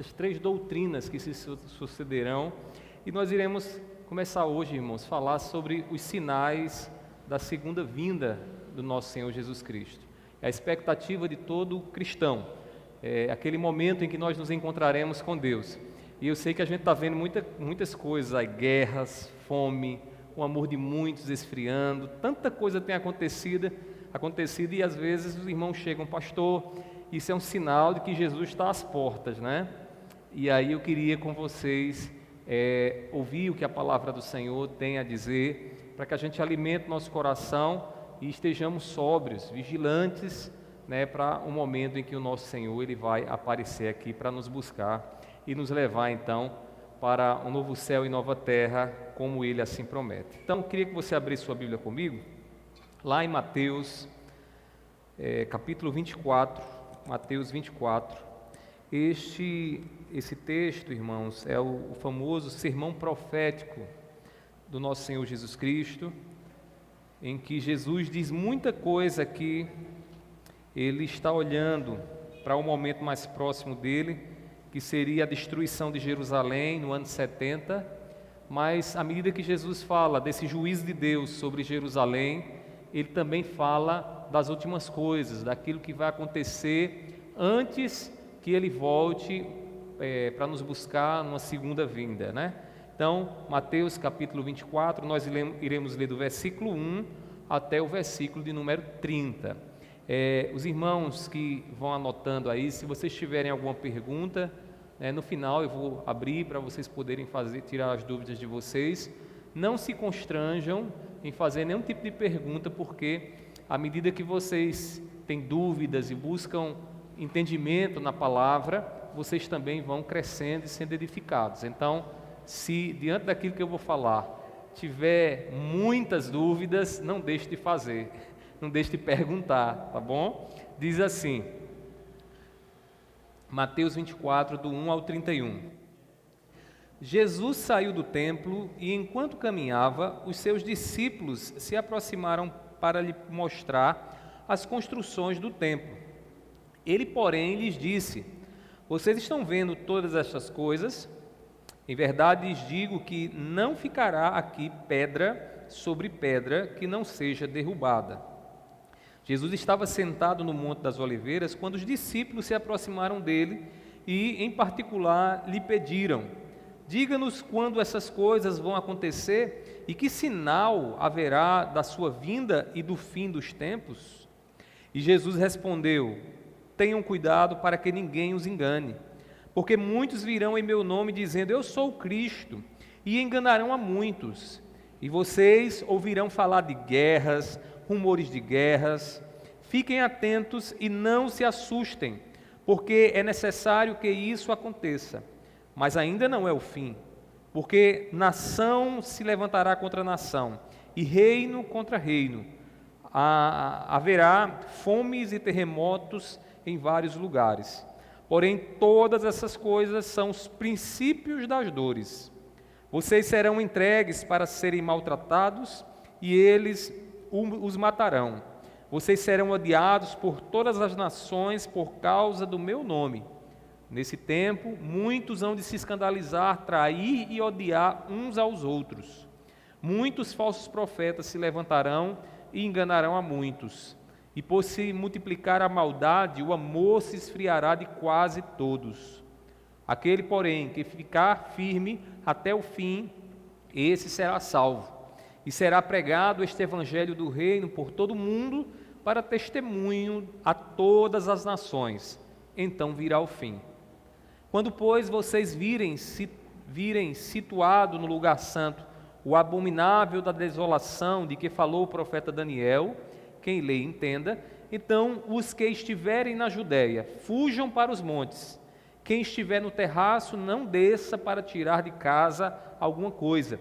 as três doutrinas que se sucederão, e nós iremos começar hoje, irmãos, falar sobre os sinais da segunda vinda do nosso Senhor Jesus Cristo. É a expectativa de todo cristão, é aquele momento em que nós nos encontraremos com Deus. E eu sei que a gente está vendo muitas coisas, aí, guerras, fome, o amor de muitos esfriando, tanta coisa tem acontecido e às vezes os irmãos chegam, pastor, isso é um sinal de que Jesus está às portas, né? E aí eu queria com vocês ouvir o que a palavra do Senhor tem a dizer, para que a gente alimente nosso coração e estejamos sóbrios, vigilantes, né, para o momento em que o nosso Senhor ele vai aparecer aqui para nos buscar e nos levar então para um novo céu e nova terra, como Ele assim promete. Então, eu queria que você abrisse sua Bíblia comigo, lá em Mateus, capítulo 24, Mateus 24. Esse texto, irmãos, é o famoso sermão profético do nosso Senhor Jesus Cristo, em que Jesus diz muita coisa que Ele está olhando para o momento mais próximo dele, que seria a destruição de Jerusalém no ano 70, mas à medida que Jesus fala desse juízo de Deus sobre Jerusalém, ele também fala das últimas coisas, daquilo que vai acontecer antes que ele volte para nos buscar numa segunda vinda, né? Então, Mateus capítulo 24, nós iremos ler do versículo 1 até o versículo de número 30. Os irmãos que vão anotando aí, se vocês tiverem alguma pergunta, no final eu vou abrir para vocês poderem tirar as dúvidas de vocês. Não se constranjam em fazer nenhum tipo de pergunta, porque à medida que vocês têm dúvidas e buscam entendimento na palavra, vocês também vão crescendo e sendo edificados. Então, se diante daquilo que eu vou falar tiver muitas dúvidas, não deixe de fazer. Não deixe de perguntar, tá bom? Diz assim, Mateus 24, do 1 ao 31. Jesus saiu do templo e, enquanto caminhava, os seus discípulos se aproximaram para lhe mostrar as construções do templo. Ele, porém, lhes disse: vocês estão vendo todas estas coisas? Em verdade lhes digo que não ficará aqui pedra sobre pedra que não seja derrubada. Jesus estava sentado no Monte das Oliveiras quando os discípulos se aproximaram dele e, em particular, lhe pediram: diga-nos quando essas coisas vão acontecer e que sinal haverá da sua vinda e do fim dos tempos? E Jesus respondeu: tenham cuidado para que ninguém os engane, porque muitos virão em meu nome dizendo: eu sou o Cristo, e enganarão a muitos. E vocês ouvirão falar de guerras, rumores de guerras. Fiquem atentos e não se assustem, porque é necessário que isso aconteça, mas ainda não é o fim, porque nação se levantará contra nação e reino contra reino. Haverá fomes e terremotos em vários lugares. Porém, todas essas coisas são os princípios das dores. Vocês serão entregues para serem maltratados e eles os matarão. Vocês serão odiados por todas as nações por causa do meu nome. Nesse tempo, muitos hão de se escandalizar, trair e odiar uns aos outros. Muitos falsos profetas se levantarão e enganarão a muitos. E por se multiplicar a maldade, o amor se esfriará de quase todos. Aquele, porém, que ficar firme até o fim, esse será salvo. E será pregado este evangelho do reino por todo o mundo para testemunho a todas as nações. Então virá o fim. Quando, pois, vocês virem situado no lugar santo o abominável da desolação de que falou o profeta Daniel, quem lê entenda, então os que estiverem na Judéia fujam para os montes. Quem estiver no terraço não desça para tirar de casa alguma coisa.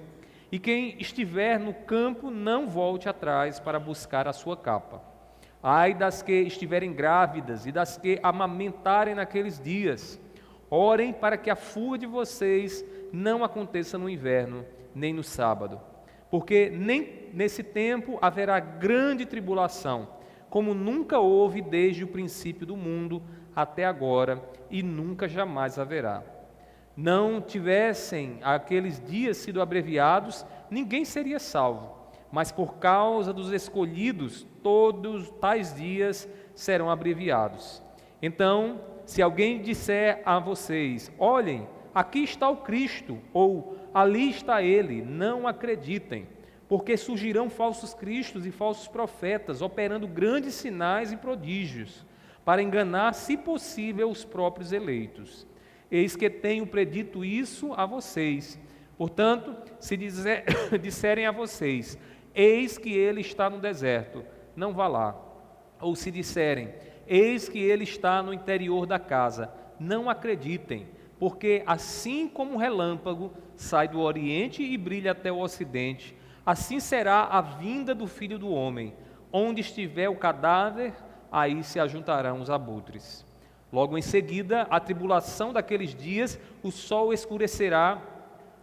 E quem estiver no campo não volte atrás para buscar a sua capa. Ai das que estiverem grávidas e das que amamentarem naqueles dias. Orem para que a fuga de vocês não aconteça no inverno, nem no sábado. Porque nem nesse tempo haverá grande tribulação, como nunca houve desde o princípio do mundo, até agora e nunca jamais haverá. Não tivessem aqueles dias sido abreviados, ninguém seria salvo, mas por causa dos escolhidos, todos tais dias serão abreviados. Então, se alguém disser a vocês: olhem, aqui está o Cristo, ou ali está ele, não acreditem, porque surgirão falsos cristos e falsos profetas, operando grandes sinais e prodígios, para enganar, se possível, os próprios eleitos. Eis que tenho predito isso a vocês. Portanto, se disserem a vocês: eis que ele está no deserto, não vá lá. Ou se disserem: eis que ele está no interior da casa, não acreditem, porque assim como o relâmpago sai do oriente e brilha até o ocidente, assim será a vinda do Filho do Homem. Onde estiver o cadáver, aí se ajuntarão os abutres. Logo em seguida, a tribulação daqueles dias, o sol escurecerá,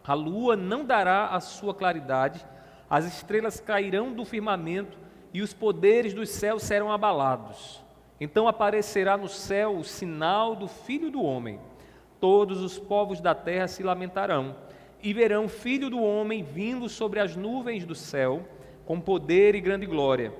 a lua não dará a sua claridade, as estrelas cairão do firmamento e os poderes dos céus serão abalados. Então aparecerá no céu o sinal do Filho do Homem. Todos os povos da terra se lamentarão e verão o Filho do Homem vindo sobre as nuvens do céu, com poder e grande glória.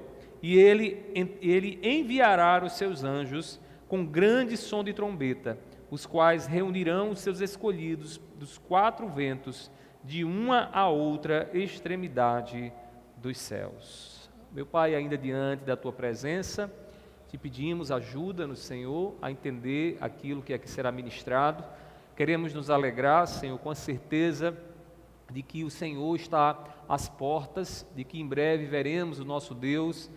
E ele enviará os seus anjos com grande som de trombeta, os quais reunirão os seus escolhidos dos quatro ventos, de uma a outra extremidade dos céus. Meu Pai, ainda diante da Tua presença, te pedimos ajuda no Senhor a entender aquilo que aqui será ministrado. Queremos nos alegrar, Senhor, com a certeza de que o Senhor está às portas, de que em breve veremos o nosso Deus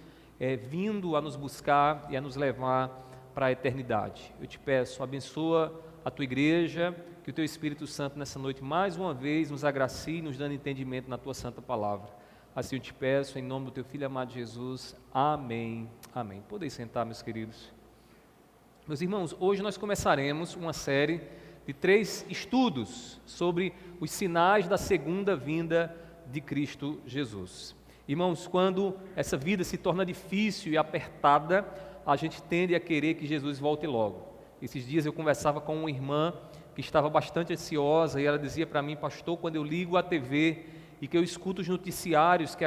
vindo a nos buscar e a nos levar para a eternidade. Eu te peço, abençoa a Tua igreja, que o Teu Espírito Santo nessa noite mais uma vez nos agracie, nos dando entendimento na Tua santa palavra. Assim eu te peço, em nome do Teu Filho amado Jesus. Amém. Amém. Podem sentar, meus queridos. Meus irmãos, hoje nós começaremos uma série de 3 estudos sobre os sinais da segunda vinda de Cristo Jesus. Irmãos, quando essa vida se torna difícil e apertada, a gente tende a querer que Jesus volte logo. Esses dias eu conversava com uma irmã que estava bastante ansiosa e ela dizia para mim: pastor, quando eu ligo a TV e que eu escuto os noticiários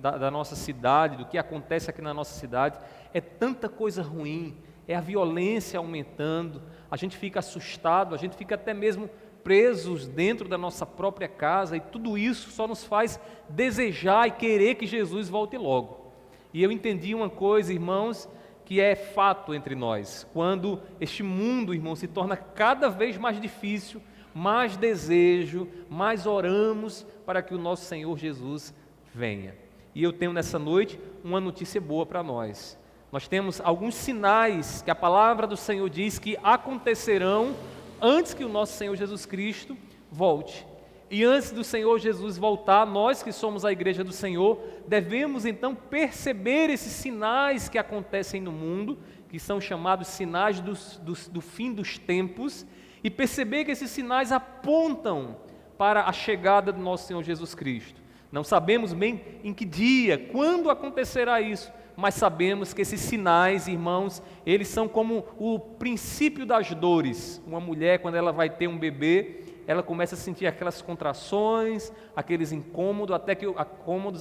da nossa cidade, do que acontece aqui na nossa cidade, é tanta coisa ruim, é a violência aumentando, a gente fica assustado, a gente fica até mesmo presos dentro da nossa própria casa, e tudo isso só nos faz desejar e querer que Jesus volte logo. E eu entendi uma coisa, irmãos, que é fato entre nós: quando este mundo, irmão, se torna cada vez mais difícil, mais desejo, mais oramos para que o nosso Senhor Jesus venha. E eu tenho nessa noite uma notícia boa para nós. Nós temos alguns sinais que a palavra do Senhor diz que acontecerão antes que o nosso Senhor Jesus Cristo volte. E antes do Senhor Jesus voltar, nós que somos a igreja do Senhor, devemos então perceber esses sinais que acontecem no mundo, que são chamados sinais do fim dos tempos, e perceber que esses sinais apontam para a chegada do nosso Senhor Jesus Cristo. Não sabemos bem em que dia, quando acontecerá isso, mas sabemos que esses sinais, irmãos, eles são como o princípio das dores. Uma mulher, quando ela vai ter um bebê, ela começa a sentir aquelas contrações, aqueles incômodos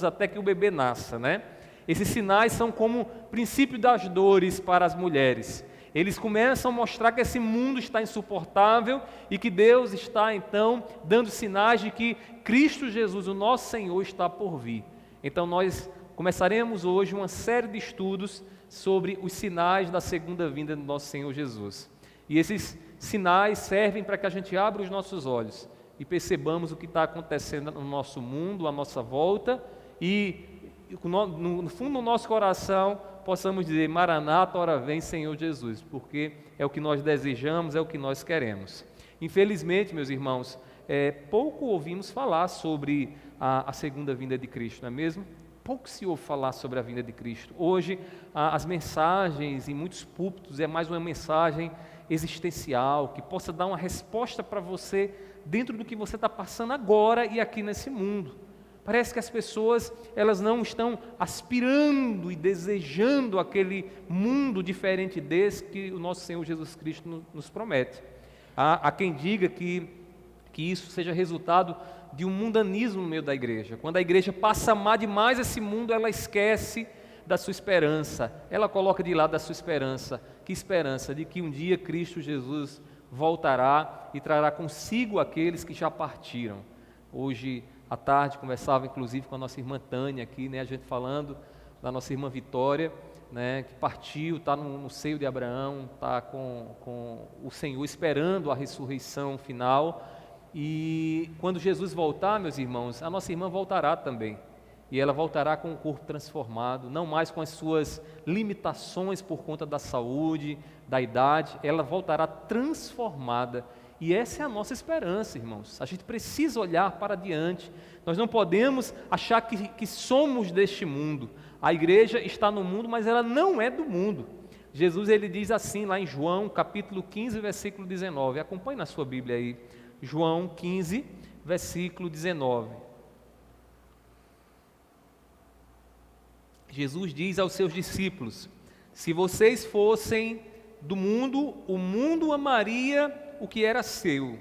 até que o bebê nasça, né? Esses sinais são como o princípio das dores para as mulheres. Eles começam a mostrar que esse mundo está insuportável e que Deus está então dando sinais de que Cristo Jesus, o nosso Senhor, está por vir. Então nós começaremos hoje uma série de estudos sobre os sinais da segunda vinda do nosso Senhor Jesus. E esses sinais servem para que a gente abra os nossos olhos e percebamos o que está acontecendo no nosso mundo, à nossa volta, e no fundo do nosso coração possamos dizer: Maranata, ora vem, Senhor Jesus, porque é o que nós desejamos, é o que nós queremos. Infelizmente, meus irmãos, pouco ouvimos falar sobre a segunda vinda de Cristo, não é mesmo? Pouco se ouve falar sobre a vinda de Cristo. Hoje, as mensagens em muitos púlpitos é mais uma mensagem existencial, que possa dar uma resposta para você dentro do que você está passando agora e aqui nesse mundo. Parece que as pessoas, elas não estão aspirando e desejando aquele mundo diferente desse que o nosso Senhor Jesus Cristo nos promete. Há quem diga que isso seja resultado de um mundanismo no meio da igreja. Quando a igreja passa a amar demais esse mundo, ela esquece da sua esperança, ela coloca de lado a sua esperança. Que esperança? De que um dia Cristo Jesus voltará e trará consigo aqueles que já partiram. Hoje à tarde conversava inclusive com a nossa irmã Tânia aqui, né, a gente falando da nossa irmã Vitória, né, que partiu, está no seio de Abraão, está com o Senhor esperando a ressurreição final. E quando Jesus voltar, meus irmãos, a nossa irmã voltará também. E ela voltará com o corpo transformado, não mais com as suas limitações por conta da saúde, da idade, ela voltará transformada. E essa é a nossa esperança, irmãos. A gente precisa olhar para diante. Nós não podemos achar que somos deste mundo. A igreja está no mundo, mas ela não é do mundo. Jesus, ele diz assim lá em João, capítulo 15, versículo 19. Acompanhe na sua Bíblia aí. João 15, versículo 19. Jesus diz aos seus discípulos: se vocês fossem do mundo, o mundo amaria o que era seu,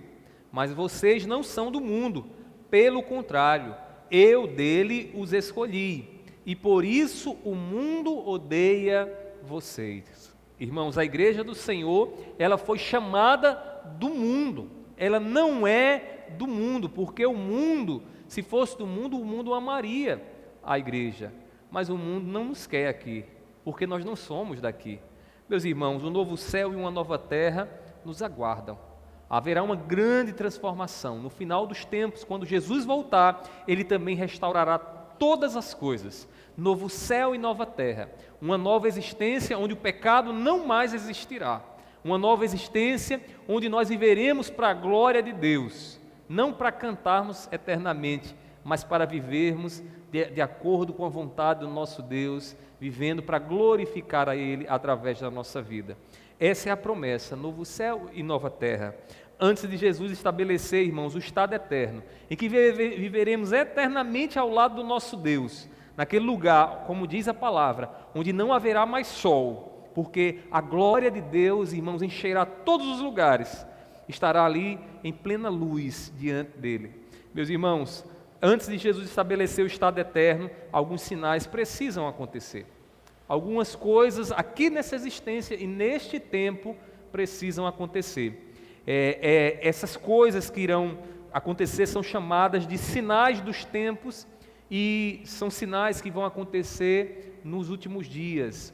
mas vocês não são do mundo, pelo contrário, eu dele os escolhi, e por isso o mundo odeia vocês. Irmãos, a igreja do Senhor, ela foi chamada do mundo, ela não é do mundo, porque o mundo, se fosse do mundo, o mundo amaria a igreja. Mas o mundo não nos quer aqui, porque nós não somos daqui. Meus irmãos, um novo céu e uma nova terra nos aguardam. Haverá uma grande transformação. No final dos tempos, quando Jesus voltar, Ele também restaurará todas as coisas. Novo céu e nova terra. Uma nova existência onde o pecado não mais existirá. Uma nova existência onde nós viveremos para a glória de Deus. Não para cantarmos eternamente, mas para vivermos de acordo com a vontade do nosso Deus, vivendo para glorificar a Ele através da nossa vida. Essa é a promessa, novo céu e nova terra. Antes de Jesus estabelecer, irmãos, o estado eterno, em que viveremos eternamente ao lado do nosso Deus, naquele lugar, como diz a palavra, onde não haverá mais sol, porque a glória de Deus, irmãos, encherá todos os lugares, estará ali em plena luz diante dele. Meus irmãos, antes de Jesus estabelecer o estado eterno, alguns sinais precisam acontecer. Algumas coisas aqui nessa existência e neste tempo precisam acontecer. Essas coisas que irão acontecer são chamadas de sinais dos tempos e são sinais que vão acontecer nos últimos dias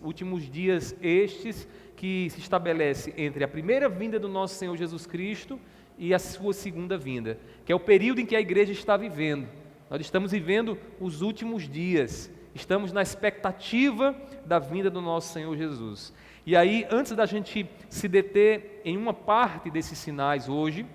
estes que se estabelece entre a primeira vinda do nosso Senhor Jesus Cristo e a sua segunda vinda, que é o período em que a igreja está vivendo. Nós estamos vivendo os últimos dias, estamos na expectativa da vinda do nosso Senhor Jesus. E aí, antes da gente se deter em uma parte desses sinais hoje,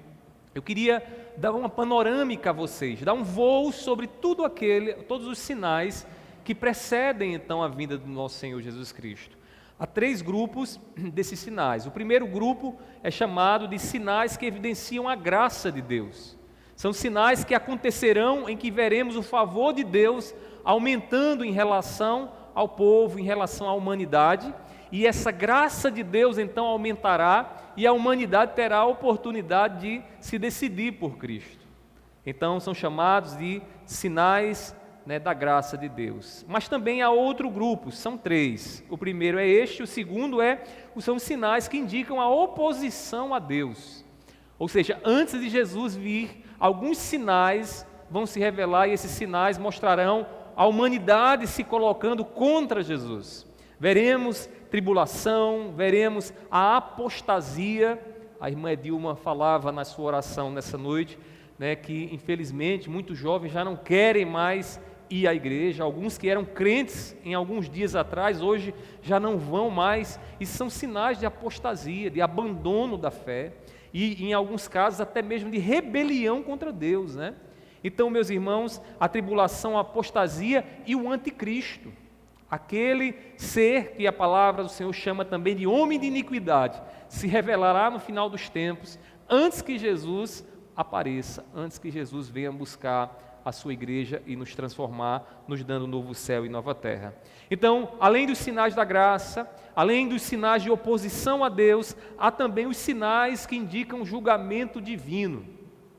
eu queria dar uma panorâmica a vocês, dar um voo sobre todos os sinais que precedem então a vinda do nosso Senhor Jesus Cristo. Há 3 grupos desses sinais. O primeiro grupo é chamado de sinais que evidenciam a graça de Deus. São sinais que acontecerão em que veremos o favor de Deus aumentando em relação ao povo, em relação à humanidade, e essa graça de Deus então aumentará e a humanidade terá a oportunidade de se decidir por Cristo. Então são chamados de sinais, da graça de Deus. Mas também há outro grupo, são 3. O primeiro é este, o segundo são os sinais que indicam a oposição a Deus. Ou seja, antes de Jesus vir, alguns sinais vão se revelar e esses sinais mostrarão a humanidade se colocando contra Jesus. Veremos tribulação, veremos a apostasia. A irmã Edilma falava na sua oração nessa noite, que infelizmente muitos jovens já não querem mais ir à igreja. Alguns que eram crentes em alguns dias atrás, hoje já não vão mais. E são sinais de apostasia, de abandono da fé. E em alguns casos até mesmo de rebelião contra Deus, Então, meus irmãos, a tribulação, a apostasia e o anticristo, aquele ser que a palavra do Senhor chama também de homem de iniquidade, se revelará no final dos tempos, antes que Jesus apareça, antes que Jesus venha buscar a sua igreja e nos transformar, nos dando novo céu e nova terra. Então, além dos sinais da graça, além dos sinais de oposição a Deus, há também os sinais que indicam julgamento divino.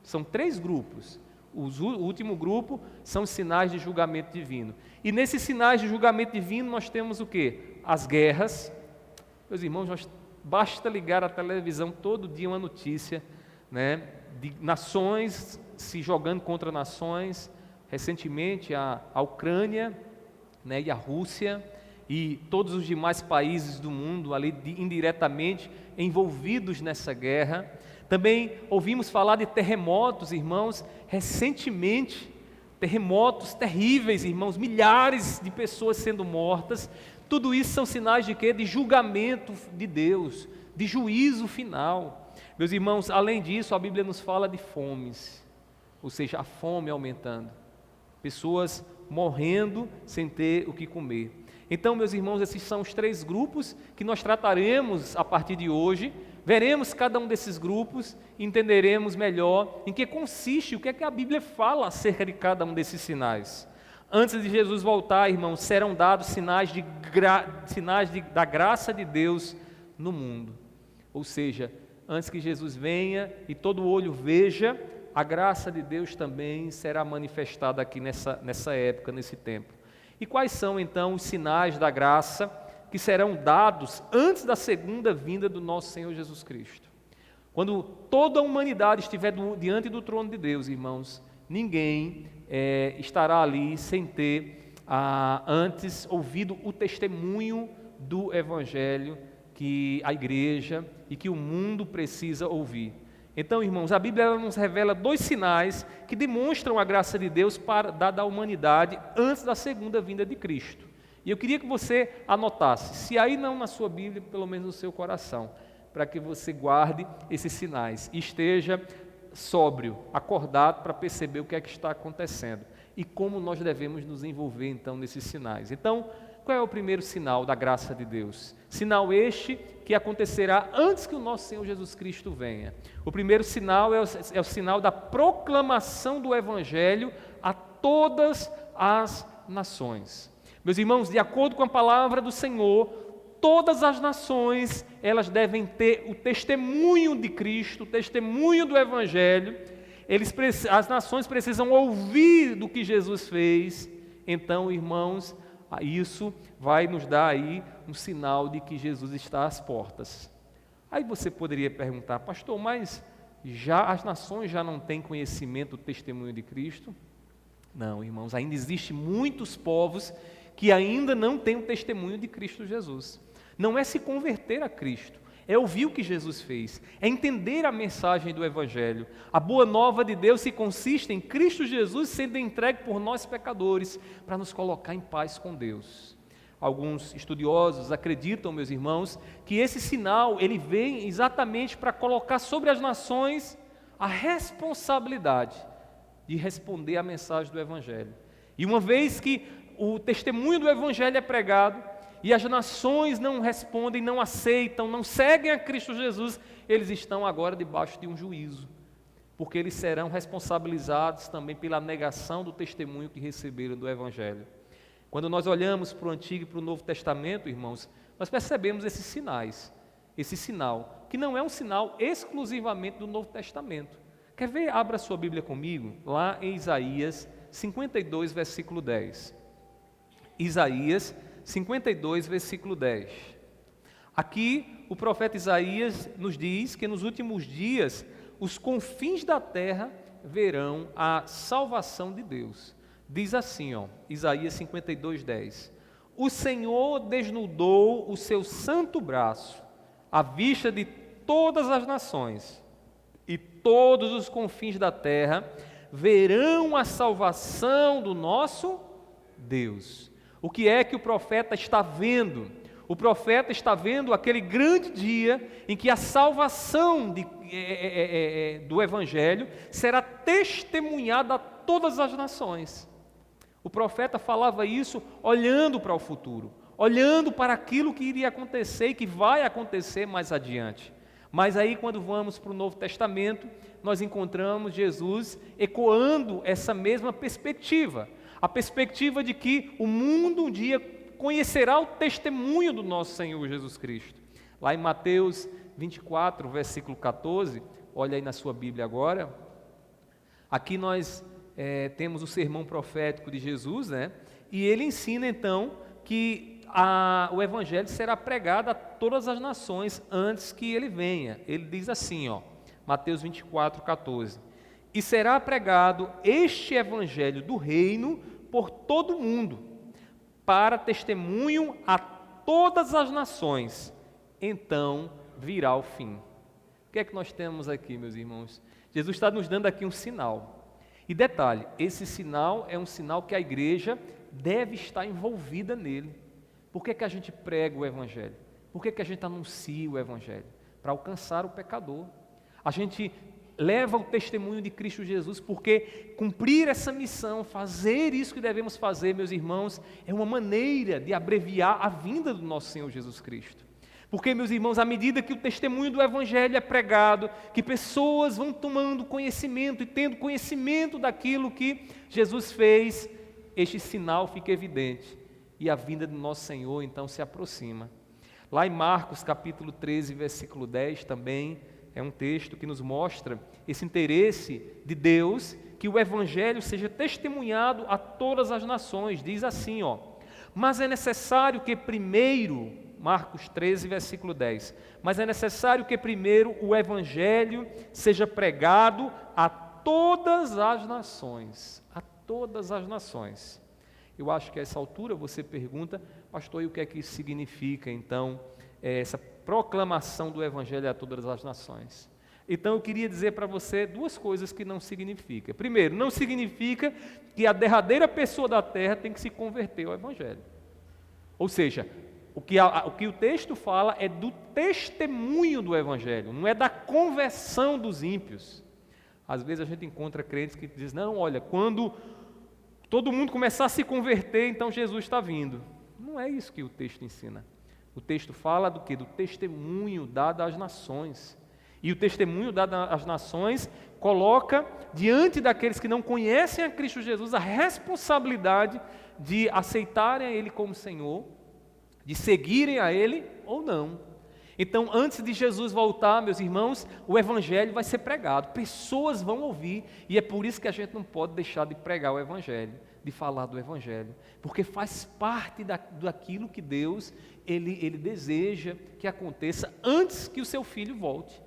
São 3 grupos. O último grupo são os sinais de julgamento divino. E nesses sinais de julgamento divino nós temos o quê? As guerras. Meus irmãos, basta ligar a televisão todo dia uma notícia, né, de nações se jogando contra nações. Recentemente a Ucrânia, né, e a Rússia e todos os demais países do mundo ali indiretamente envolvidos nessa guerra. Também ouvimos falar de terremotos, irmãos, recentemente, terremotos terríveis, irmãos, milhares de pessoas sendo mortas. Tudo isso são sinais de quê? De julgamento de Deus, de juízo final. Meus irmãos, além disso, a Bíblia nos fala de fomes, ou seja, a fome aumentando, pessoas morrendo sem ter o que comer. Então, meus irmãos, esses são os 3 grupos que nós trataremos a partir de hoje. Veremos cada um desses grupos e entenderemos melhor em que consiste, o que é que a Bíblia fala acerca de cada um desses sinais. Antes de Jesus voltar, irmãos, serão dados sinais da graça de Deus no mundo. Ou seja, antes que Jesus venha e todo olho veja, a graça de Deus também será manifestada aqui nessa época, nesse tempo. E quais são então os sinais da graça que serão dados antes da segunda vinda do nosso Senhor Jesus Cristo? Quando toda a humanidade estiver diante do trono de Deus, irmãos, ninguém estará ali sem ter antes ouvido o testemunho do Evangelho que a igreja e que o mundo precisa ouvir. Então, irmãos, a Bíblia ela nos revela 2 sinais que demonstram a graça de Deus dada à humanidade antes da segunda vinda de Cristo. E eu queria que você anotasse, se aí não na sua Bíblia, pelo menos no seu coração, para que você guarde esses sinais e esteja sóbrio, acordado para perceber o que é que está acontecendo e como nós devemos nos envolver então nesses sinais. Então, qual é o primeiro sinal da graça de Deus? Sinal este que acontecerá antes que o nosso Senhor Jesus Cristo venha. O primeiro sinal é o sinal da proclamação do Evangelho a todas as nações. Meus irmãos, de acordo com a palavra do Senhor, todas as nações, elas devem ter o testemunho de Cristo, o testemunho do Evangelho. As nações precisam ouvir do que Jesus fez. Então, irmãos, isso vai nos dar aí um sinal de que Jesus está às portas. Aí você poderia perguntar, pastor, mas as nações já não têm conhecimento do testemunho de Cristo? Não, irmãos, ainda existem muitos povos que ainda não têm o testemunho de Cristo Jesus. Não é se converter a Cristo, é ouvir o que Jesus fez, é entender a mensagem do Evangelho. A boa nova de Deus se consiste em Cristo Jesus sendo entregue por nós pecadores, para nos colocar em paz com Deus. Alguns estudiosos acreditam, meus irmãos, que esse sinal ele vem exatamente para colocar sobre as nações a responsabilidade de responder à mensagem do Evangelho. E uma vez que o testemunho do Evangelho é pregado, e as nações não respondem, não aceitam, não seguem a Cristo Jesus, eles estão agora debaixo de um juízo, porque eles serão responsabilizados também pela negação do testemunho que receberam do Evangelho. Quando nós olhamos para o Antigo e para o Novo Testamento, irmãos, nós percebemos esses sinais, esse sinal, que não é um sinal exclusivamente do Novo Testamento. Quer ver? Abra sua Bíblia comigo, lá em Isaías 52, versículo 10. Isaías 52, versículo 10. Aqui o profeta Isaías nos diz que nos últimos dias os confins da terra verão a salvação de Deus. Diz assim, Isaías 52, 10. O Senhor desnudou o seu santo braço à vista de todas as nações, e todos os confins da terra verão a salvação do nosso Deus. O que é que o profeta está vendo? O profeta está vendo aquele grande dia em que a salvação do Evangelho será testemunhada a todas as nações. O profeta falava isso olhando para o futuro, olhando para aquilo que iria acontecer e que vai acontecer mais adiante. Mas aí, quando vamos para o Novo Testamento, nós encontramos Jesus ecoando essa mesma perspectiva. A perspectiva de que o mundo um dia conhecerá o testemunho do nosso Senhor Jesus Cristo. Lá em Mateus 24, versículo 14, olha aí na sua Bíblia agora. Aqui nós temos o sermão profético de Jesus, né? E ele ensina então que o Evangelho será pregado a todas as nações antes que ele venha. Ele diz assim, Mateus 24, 14: e será pregado este Evangelho do reino por todo o mundo, para testemunho a todas as nações, então virá o fim. O que é que nós temos aqui, meus irmãos? Jesus está nos dando aqui um sinal. E detalhe, esse sinal é um sinal que a igreja deve estar envolvida nele. Por que a gente prega o Evangelho? Por que a gente anuncia o Evangelho? Para alcançar o pecador. A gente leva o testemunho de Cristo Jesus, porque cumprir essa missão, fazer isso que devemos fazer, meus irmãos, é uma maneira de abreviar a vinda do nosso Senhor Jesus Cristo. Porque, meus irmãos, à medida que o testemunho do Evangelho é pregado, que pessoas vão tomando conhecimento e tendo conhecimento daquilo que Jesus fez, este sinal fica evidente e a vinda do nosso Senhor então se aproxima. Lá em Marcos capítulo 13, versículo 10 também é um texto que nos mostra esse interesse de Deus que o Evangelho seja testemunhado a todas as nações. Diz assim, mas é necessário que primeiro, Marcos 13, versículo 10, mas é necessário que primeiro o Evangelho seja pregado a todas as nações, a todas as nações. Eu acho que a essa altura você pergunta, pastor, e o que é que isso significa, então, essa proclamação do Evangelho a todas as nações? Então eu queria dizer para você duas coisas que não significa. Primeiro, não significa que a derradeira pessoa da terra tem que se converter ao Evangelho. Ou seja, o que o texto fala é do testemunho do Evangelho, não é da conversão dos ímpios. Às vezes a gente encontra crentes que dizem, não, olha, quando todo mundo começar a se converter, então Jesus está vindo. Não é isso que o texto ensina. O texto fala do quê? Do testemunho dado às nações. E o testemunho dado às nações coloca diante daqueles que não conhecem a Cristo Jesus a responsabilidade de aceitarem a Ele como Senhor, de seguirem a Ele ou não. Então, antes de Jesus voltar, meus irmãos, o Evangelho vai ser pregado, pessoas vão ouvir, e é por isso que a gente não pode deixar de pregar o Evangelho, de falar do Evangelho, porque faz parte daquilo que Deus ele deseja que aconteça antes que o seu filho volte.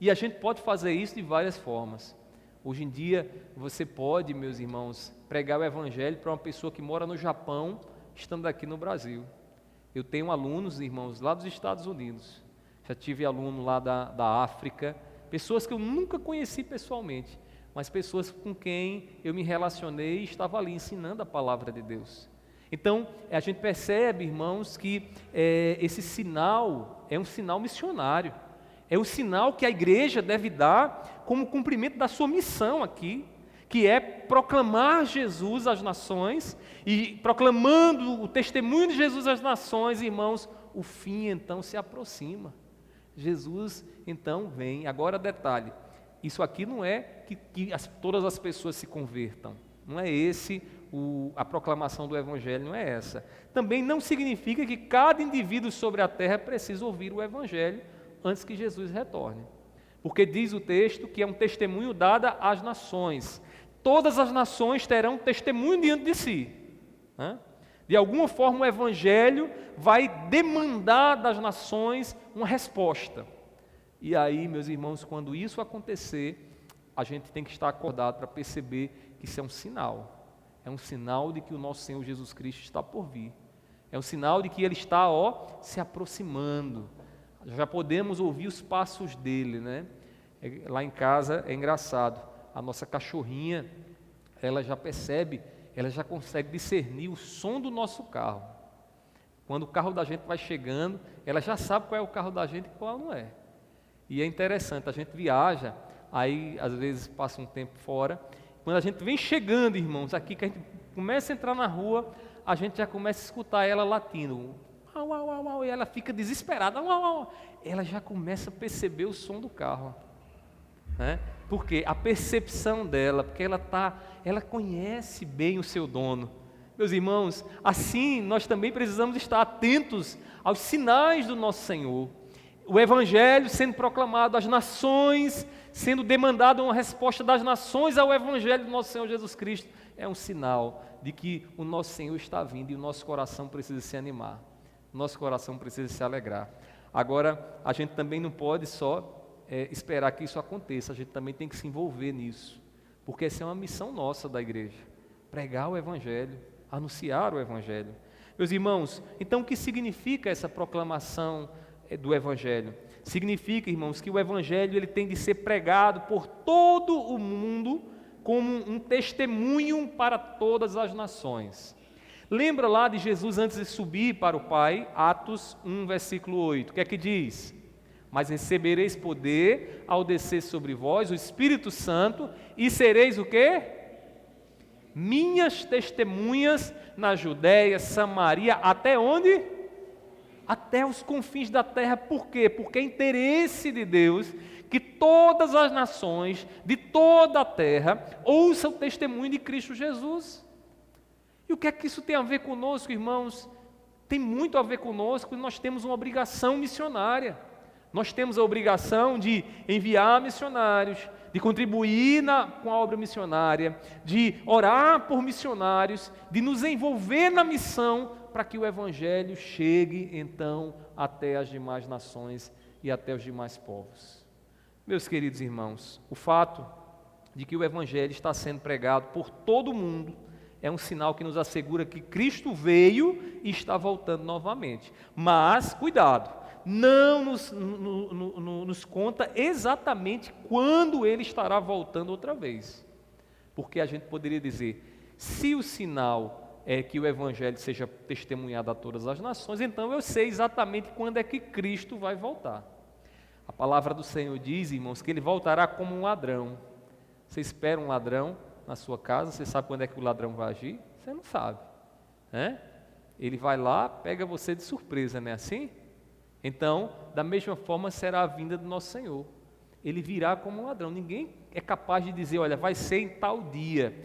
E a gente pode fazer isso de várias formas. Hoje em dia, você pode, meus irmãos, pregar o Evangelho para uma pessoa que mora no Japão, estando aqui no Brasil. Eu tenho alunos, irmãos, lá dos Estados Unidos. Já tive aluno lá da África, pessoas que eu nunca conheci pessoalmente, mas pessoas com quem eu me relacionei e estava ali ensinando a palavra de Deus. Então, a gente percebe, irmãos, que esse sinal é um sinal missionário, é um sinal que a igreja deve dar como cumprimento da sua missão aqui, que é proclamar Jesus às nações, e proclamando o testemunho de Jesus às nações, irmãos, o fim então se aproxima. Jesus então vem. Agora detalhe, isso aqui não é que todas as pessoas se convertam, não é esse a proclamação do Evangelho, não é essa. Também não significa que cada indivíduo sobre a terra precisa ouvir o Evangelho antes que Jesus retorne, porque diz o texto que é um testemunho dado às nações. Todas as nações terão testemunho diante de si, né? De alguma forma o Evangelho vai demandar das nações uma resposta. E aí, meus irmãos, quando isso acontecer, a gente tem que estar acordado para perceber que isso é um sinal. É um sinal de que o nosso Senhor Jesus Cristo está por vir. É um sinal de que Ele está, se aproximando. Já podemos ouvir os passos dele, né? Lá em casa é engraçado. A nossa cachorrinha, ela já percebe, ela já consegue discernir o som do nosso carro. Quando o carro da gente vai chegando, ela já sabe qual é o carro da gente e qual não é. E é interessante, a gente viaja, aí às vezes passa um tempo fora. Quando a gente vem chegando, irmãos, aqui que a gente começa a entrar na rua, a gente já começa a escutar ela latindo. Au, au, au, au, e ela fica desesperada. Au, au, au. ela já começa a perceber o som do carro, né? Porque a percepção dela, porque ela conhece bem o seu dono. Meus irmãos, assim nós também precisamos estar atentos aos sinais do nosso Senhor. O Evangelho sendo proclamado às nações, sendo demandada uma resposta das nações ao Evangelho do nosso Senhor Jesus Cristo, é um sinal de que o nosso Senhor está vindo e o nosso coração precisa se animar, o nosso coração precisa se alegrar. Agora, a gente também não pode só esperar que isso aconteça, a gente também tem que se envolver nisso, porque essa é uma missão nossa da igreja, pregar o Evangelho, anunciar o Evangelho. Meus irmãos, então o que significa essa proclamação do Evangelho? Significa, irmãos, que o Evangelho ele tem de ser pregado por todo o mundo como um testemunho para todas as nações. Lembra lá de Jesus antes de subir para o Pai, Atos 1, versículo 8, o que é que diz? Mas recebereis poder ao descer sobre vós o Espírito Santo e sereis o quê? Minhas testemunhas na Judéia, Samaria, até onde? Até os confins da terra. Por quê? Porque é interesse de Deus que todas as nações de toda a terra ouçam o testemunho de Cristo Jesus. E o que é que isso tem a ver conosco, irmãos? Tem muito a ver conosco, e nós temos uma obrigação missionária. Nós temos a obrigação de enviar missionários, de contribuir com a obra missionária, de orar por missionários, de nos envolver na missão para que o Evangelho chegue, então, até as demais nações e até os demais povos. Meus queridos irmãos, o fato de que o Evangelho está sendo pregado por todo o mundo é um sinal que nos assegura que Cristo veio e está voltando novamente. Mas, cuidado, não nos conta exatamente quando Ele estará voltando outra vez. Porque a gente poderia dizer, se o sinal é que o Evangelho seja testemunhado a todas as nações, então eu sei exatamente quando é que Cristo vai voltar. A palavra do Senhor diz, irmãos, que Ele voltará como um ladrão. Você espera um ladrão na sua casa, você sabe quando é que o ladrão vai agir? Você não sabe, né? Ele vai lá, pega você de surpresa, não é assim? Então, da mesma forma será a vinda do nosso Senhor. Ele virá como um ladrão. Ninguém é capaz de dizer, olha, vai ser em tal dia.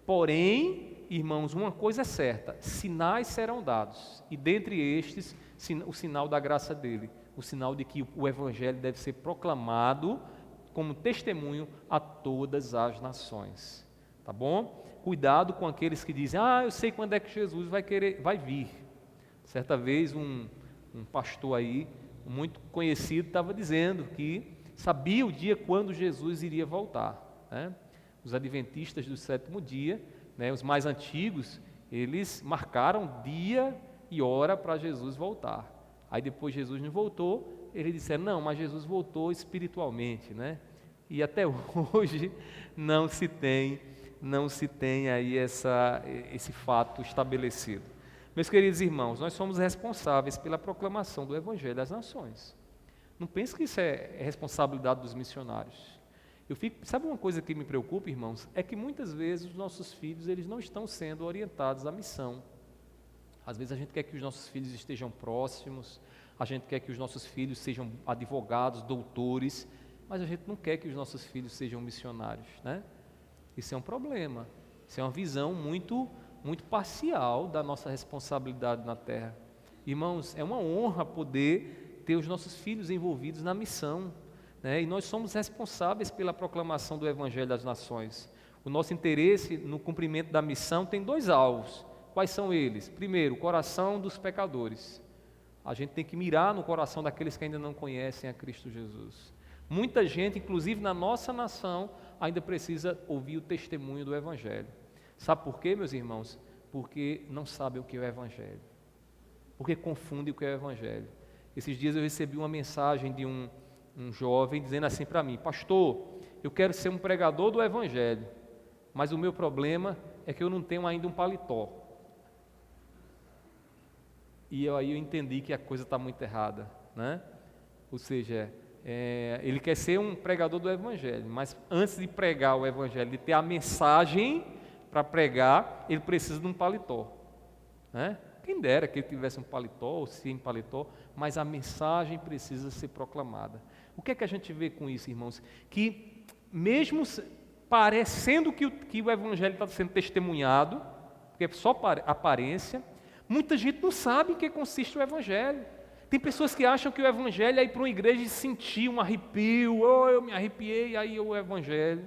Porém, irmãos, uma coisa é certa, sinais serão dados. E dentre estes, o sinal da graça dele, o sinal de que o Evangelho deve ser proclamado como testemunho a todas as nações. Tá bom? Cuidado com aqueles que dizem, eu sei quando é que Jesus vai vir. Certa vez um pastor aí, muito conhecido, estava dizendo que sabia o dia quando Jesus iria voltar, né? Os adventistas do sétimo dia, né, os mais antigos, eles marcaram dia e hora para Jesus voltar. Aí depois Jesus não voltou, eles disseram, não, mas Jesus voltou espiritualmente, né? E até hoje não se tem aí esse fato estabelecido. Meus queridos irmãos, nós somos responsáveis pela proclamação do Evangelho às nações. Não pense que isso é responsabilidade dos missionários. Sabe uma coisa que me preocupa, irmãos? É que muitas vezes os nossos filhos eles não estão sendo orientados à missão. Às vezes a gente quer que os nossos filhos estejam próximos, a gente quer que os nossos filhos sejam advogados, doutores, mas a gente não quer que os nossos filhos sejam missionários, né? Isso é um problema, isso é uma visão muito parcial da nossa responsabilidade na terra. Irmãos, é uma honra poder ter os nossos filhos envolvidos na missão, né? E nós somos responsáveis pela proclamação do Evangelho às nações. O nosso interesse no cumprimento da missão tem dois alvos. Quais são eles? Primeiro, o coração dos pecadores. A gente tem que mirar no coração daqueles que ainda não conhecem a Cristo Jesus. Muita gente, inclusive na nossa nação, ainda precisa ouvir o testemunho do Evangelho. Sabe por quê, meus irmãos? Porque não sabem o que é o Evangelho. Porque confundem o que é o Evangelho. Esses dias eu recebi uma mensagem de um jovem dizendo assim para mim, pastor, eu quero ser um pregador do Evangelho, mas o meu problema é que eu não tenho ainda um paletó. E aí eu entendi que a coisa está muito errada, né? Ou seja, ele quer ser um pregador do Evangelho, mas antes de pregar o Evangelho, de ter a mensagem para pregar, ele precisa de um paletó, né? Quem dera que ele tivesse um paletó, ou sem paletó, mas a mensagem precisa ser proclamada. O que é que a gente vê com isso, irmãos? Que mesmo parecendo que o evangelho está sendo testemunhado, porque é só aparência, muita gente não sabe em que consiste o evangelho. Tem pessoas que acham que o evangelho é ir para uma igreja e sentir um arrepio, eu me arrepiei, aí é o evangelho,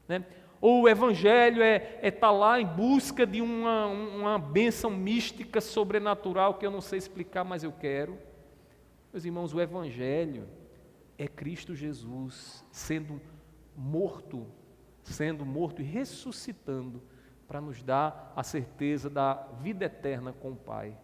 né? Ou o evangelho é estar lá em busca de uma bênção mística, sobrenatural, que eu não sei explicar, mas eu quero. Meus irmãos, o evangelho é Cristo Jesus sendo morto e ressuscitando para nos dar a certeza da vida eterna com o Pai.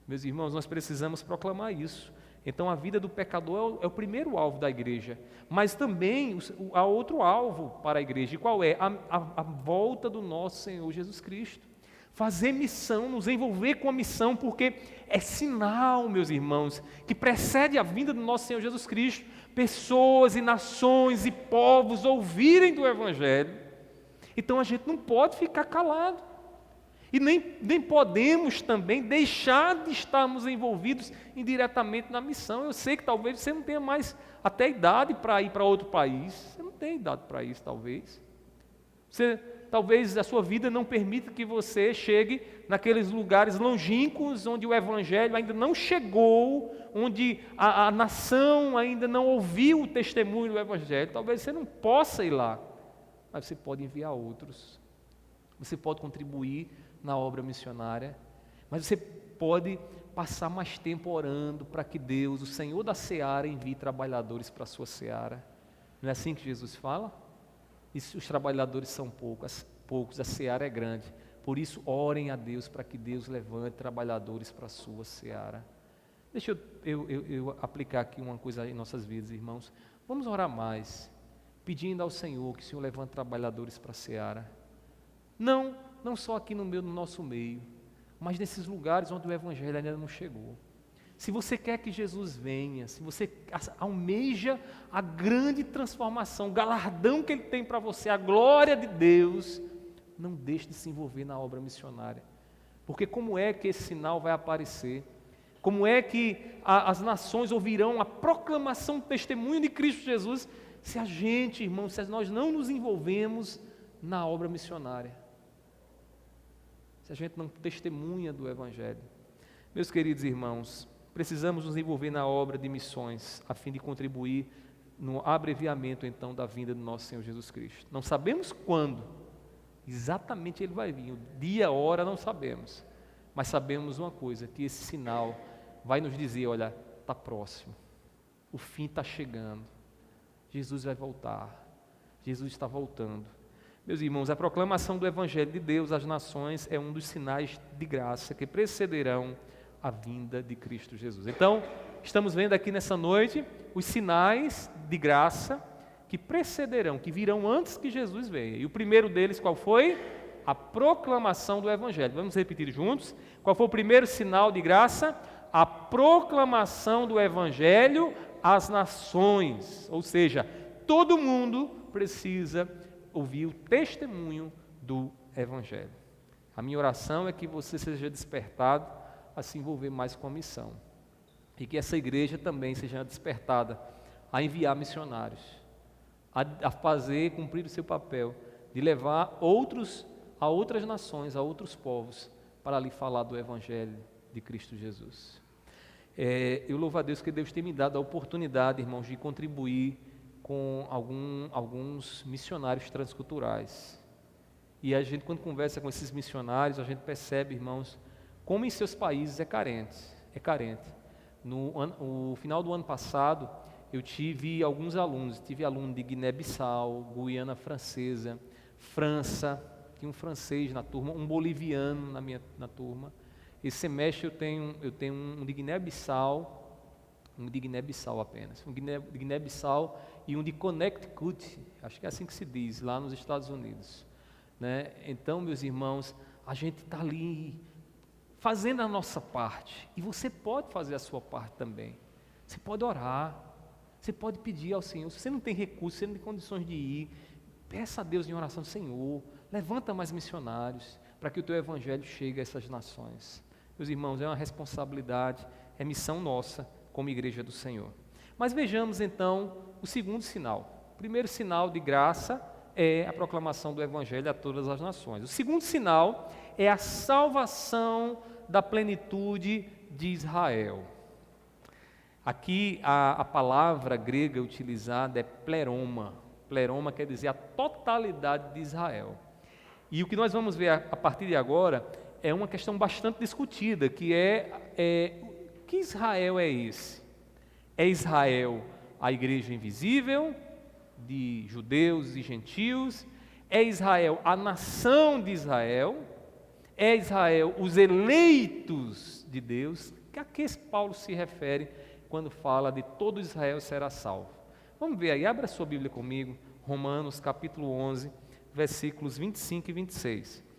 Meus irmãos, nós precisamos proclamar isso. Então a vida do pecador é o primeiro alvo da igreja, mas também há outro alvo para a igreja. E qual é? A volta do nosso Senhor Jesus Cristo. Fazer missão, nos envolver com a missão, porque é sinal, meus irmãos, que precede a vinda do nosso Senhor Jesus Cristo, pessoas e nações e povos ouvirem do Evangelho. Então a gente não pode ficar calado. E nem podemos também deixar de estarmos envolvidos indiretamente na missão. Eu sei que talvez você não tenha mais até idade para ir para outro país. Você não tem idade para isso, talvez. Talvez a sua vida não permita que você chegue naqueles lugares longínquos onde o Evangelho ainda não chegou, onde a nação ainda não ouviu o testemunho do Evangelho. Talvez você não possa ir lá, mas você pode enviar outros. Você pode contribuir na obra missionária, mas você pode passar mais tempo orando para que Deus, o Senhor da seara, envie trabalhadores para a sua seara. Não é assim que Jesus fala? E os trabalhadores são poucos, a seara é grande. Por isso, orem a Deus para que Deus levante trabalhadores para a sua seara. Deixa eu aplicar aqui uma coisa em nossas vidas, irmãos. Vamos orar mais, pedindo ao Senhor que o Senhor levante trabalhadores para a seara. Não só aqui no nosso meio, mas nesses lugares onde o Evangelho ainda não chegou. Se você quer que Jesus venha, se você almeja a grande transformação, o galardão que Ele tem para você, a glória de Deus, não deixe de se envolver na obra missionária. Porque como é que esse sinal vai aparecer? Como é que as nações ouvirão a proclamação do testemunho de Cristo Jesus, se a gente, irmãos, se nós não nos envolvemos na obra missionária? Se a gente não testemunha do Evangelho. Meus queridos irmãos, precisamos nos envolver na obra de missões, a fim de contribuir no abreviamento, então, da vinda do nosso Senhor Jesus Cristo. Não sabemos quando exatamente Ele vai vir, o dia, a hora, não sabemos, mas sabemos uma coisa, que esse sinal vai nos dizer, olha, está próximo, o fim está chegando, Jesus vai voltar, Jesus está voltando. Meus irmãos, a proclamação do Evangelho de Deus às nações é um dos sinais de graça que precederão a vinda de Cristo Jesus. Então, estamos vendo aqui nessa noite os sinais de graça que precederão, que virão antes que Jesus venha. E o primeiro deles qual foi? A proclamação do Evangelho. Vamos repetir juntos? Qual foi o primeiro sinal de graça? A proclamação do Evangelho às nações. Ou seja, todo mundo precisa ouvir o testemunho do Evangelho. A minha oração é que você seja despertado a se envolver mais com a missão. E que essa igreja também seja despertada a enviar missionários, a fazer, cumprir o seu papel, de levar outros a outras nações, a outros povos, para lhe falar do Evangelho de Cristo Jesus. Eu louvo a Deus que Deus tem me dado a oportunidade, irmãos, de contribuir com alguns missionários transculturais. E a gente, quando conversa com esses missionários, a gente percebe, irmãos, como em seus países é carente. No final do ano passado, eu tive alguns alunos, tive aluno de Guiné-Bissau, Guiana Francesa, França, tinha um francês na turma, um boliviano na turma. Esse semestre eu tenho um de Guiné-Bissau, apenas, um de Guiné-Bissau e um de Connecticut, acho que é assim que se diz, lá nos Estados Unidos, né? Então, meus irmãos, a gente está ali fazendo a nossa parte, e você pode fazer a sua parte também. Você pode orar, você pode pedir ao Senhor. Se você não tem recursos, você não tem condições de ir, peça a Deus em oração: Senhor, levanta mais missionários, para que o teu Evangelho chegue a essas nações. meus irmãos, é uma responsabilidade, é missão nossa como igreja do Senhor. Mas vejamos então o segundo sinal. O primeiro sinal de graça é a proclamação do Evangelho a todas as nações. O segundo sinal é a salvação da plenitude de Israel. Aqui a palavra grega utilizada é pleroma. Pleroma quer dizer a totalidade de Israel. E o que nós vamos ver a partir de agora é uma questão bastante discutida, que que Israel é esse? É Israel a igreja invisível, de judeus e gentios? É Israel a nação de Israel? É Israel os eleitos de Deus? A que Paulo se refere quando fala de todo Israel será salvo? Vamos ver aí, abra sua Bíblia comigo, Romanos capítulo 11, versículos 25 e 26.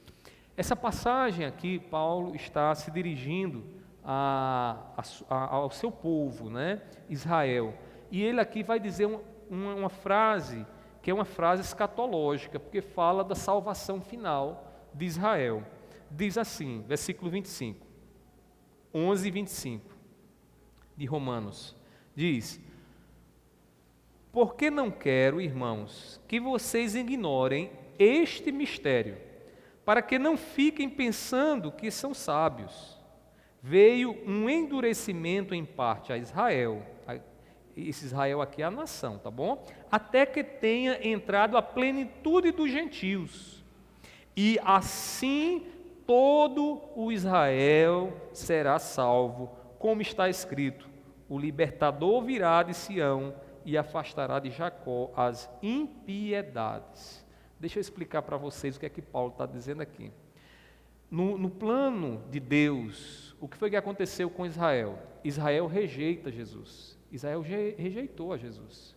Essa passagem aqui, Paulo está se dirigindo ao seu povo, né, Israel. E ele aqui vai dizer uma frase, que é uma frase escatológica, porque fala da salvação final de Israel. Diz assim, versículo 25, 11 e 25, de Romanos, diz: porque não quero, irmãos, que vocês ignorem este mistério, para que não fiquem pensando que são sábios. Veio um endurecimento em parte a Israel, esse Israel aqui é a nação, tá bom? Até que tenha entrado a plenitude dos gentios, e assim todo o Israel será salvo, como está escrito: o libertador virá de Sião e afastará de Jacó as impiedades. Deixa eu explicar para vocês o que é que Paulo está dizendo aqui. No plano de Deus, o que foi que aconteceu com Israel? Israel rejeita Jesus. Israel rejeitou a Jesus.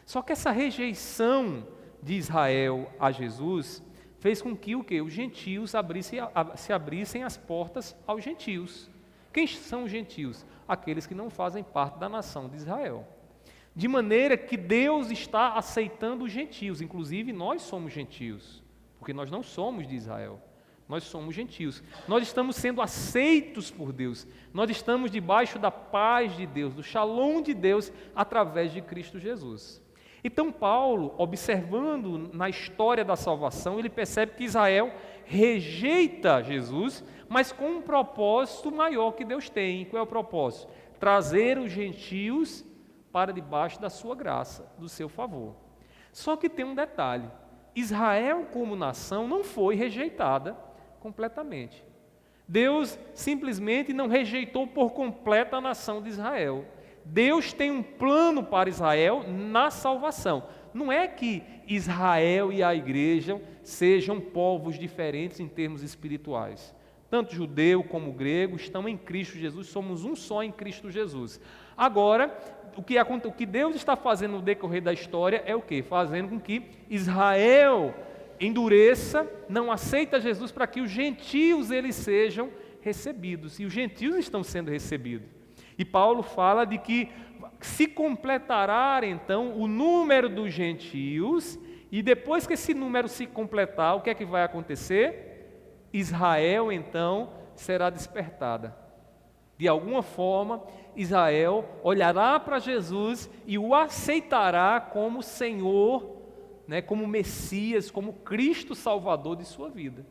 Só que essa rejeição de Israel a Jesus fez com que os gentios se abrissem as portas aos gentios. Quem são os gentios? Aqueles que não fazem parte da nação de Israel. De maneira que Deus está aceitando os gentios, inclusive nós somos gentios, porque nós não somos de Israel. Nós somos gentios. Nós estamos sendo aceitos por Deus. Nós estamos debaixo da paz de Deus, do shalom de Deus, através de Cristo Jesus. Então Paulo, observando na história da salvação, ele percebe que Israel rejeita Jesus, mas com um propósito maior que Deus tem. Qual é o propósito? Trazer os gentios para debaixo da sua graça, do seu favor. Só que tem um detalhe: Israel como nação não foi rejeitada completamente. Deus simplesmente não rejeitou por completo a nação de Israel. Deus tem um plano para Israel na salvação. Não é que Israel e a igreja sejam povos diferentes em termos espirituais. Tanto judeu como grego estão em Cristo Jesus, somos um só em Cristo Jesus. Agora, o que Deus está fazendo no decorrer da história é o quê? Fazendo com que Israel endureça, não aceita Jesus, para que os gentios eles sejam recebidos. E os gentios estão sendo recebidos. E Paulo fala de que se completará então o número dos gentios, e depois que esse número se completar, o que é que vai acontecer? Israel então será despertada. De alguma forma, Israel olhará para Jesus e o aceitará como Senhor, né, como Messias, como Cristo Salvador de sua vida.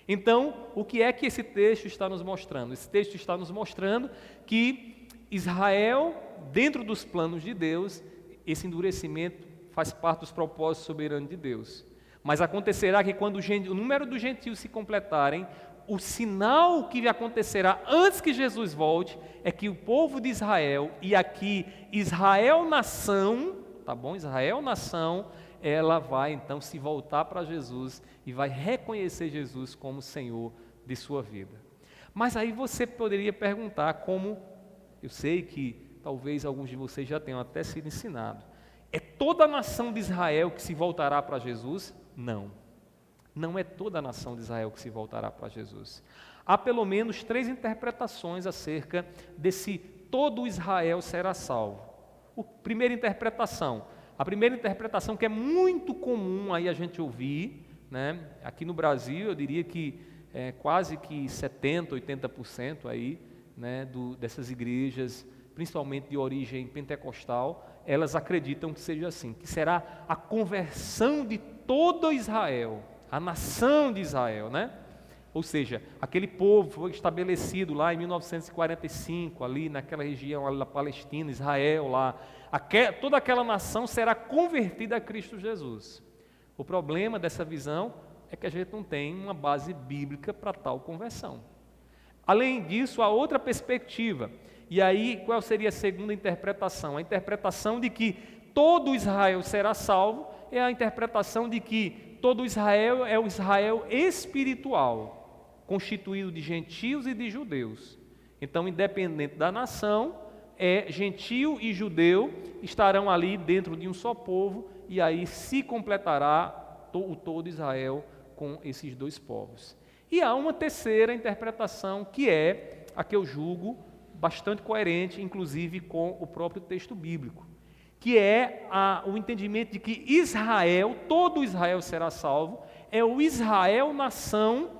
Então, o que é que esse texto está nos mostrando? Esse texto está nos mostrando que Israel, dentro dos planos de Deus, esse endurecimento faz parte dos propósitos soberanos de Deus. Mas acontecerá que quando o número dos gentios se completarem, o sinal que acontecerá antes que Jesus volte é que o povo de Israel, e aqui Israel nação, tá bom? Israel nação, ela vai então se voltar para Jesus e vai reconhecer Jesus como Senhor de sua vida. Mas aí você poderia perguntar, como eu sei que talvez alguns de vocês já tenham até sido ensinados, é toda a nação de Israel que se voltará para Jesus? Não. Não é toda a nação de Israel que se voltará para Jesus. Há pelo menos 3 interpretações acerca desse todo Israel será salvo. A primeira interpretação que é muito comum aí a gente ouvir, né? Aqui no Brasil eu diria que quase que 70%, 80% aí, né, dessas igrejas, principalmente de origem pentecostal, elas acreditam que seja assim, que será a conversão de todo Israel, a nação de Israel, né? Ou seja, aquele povo foi estabelecido lá em 1945, ali naquela região ali da Palestina, Israel lá, toda aquela nação será convertida a Cristo Jesus. O problema dessa visão é que a gente não tem uma base bíblica para tal conversão. Além disso, há outra perspectiva. E aí, qual seria a segunda interpretação? A interpretação de que todo Israel será salvo é a interpretação de que todo Israel é o Israel espiritual, constituído de gentios e de judeus. Então, independente da nação, gentio e judeu estarão ali dentro de um só povo, e aí se completará o todo Israel com esses dois povos. E há uma terceira interpretação, que é a que eu julgo bastante coerente, inclusive com o próprio texto bíblico, que é o entendimento de que Israel, todo Israel será salvo, é o Israel nação,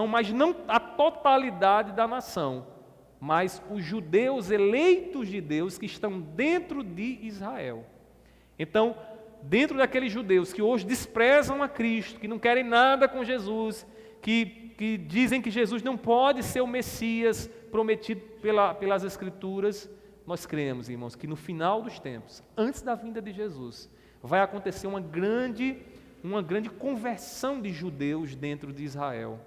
mas não a totalidade da nação, mas os judeus eleitos de Deus que estão dentro de Israel. Então, dentro daqueles judeus que hoje desprezam a Cristo, que não querem nada com Jesus, que dizem que Jesus não pode ser o Messias prometido pelas Escrituras, nós cremos, irmãos, que no final dos tempos, antes da vinda de Jesus, vai acontecer uma grande conversão de judeus dentro de Israel.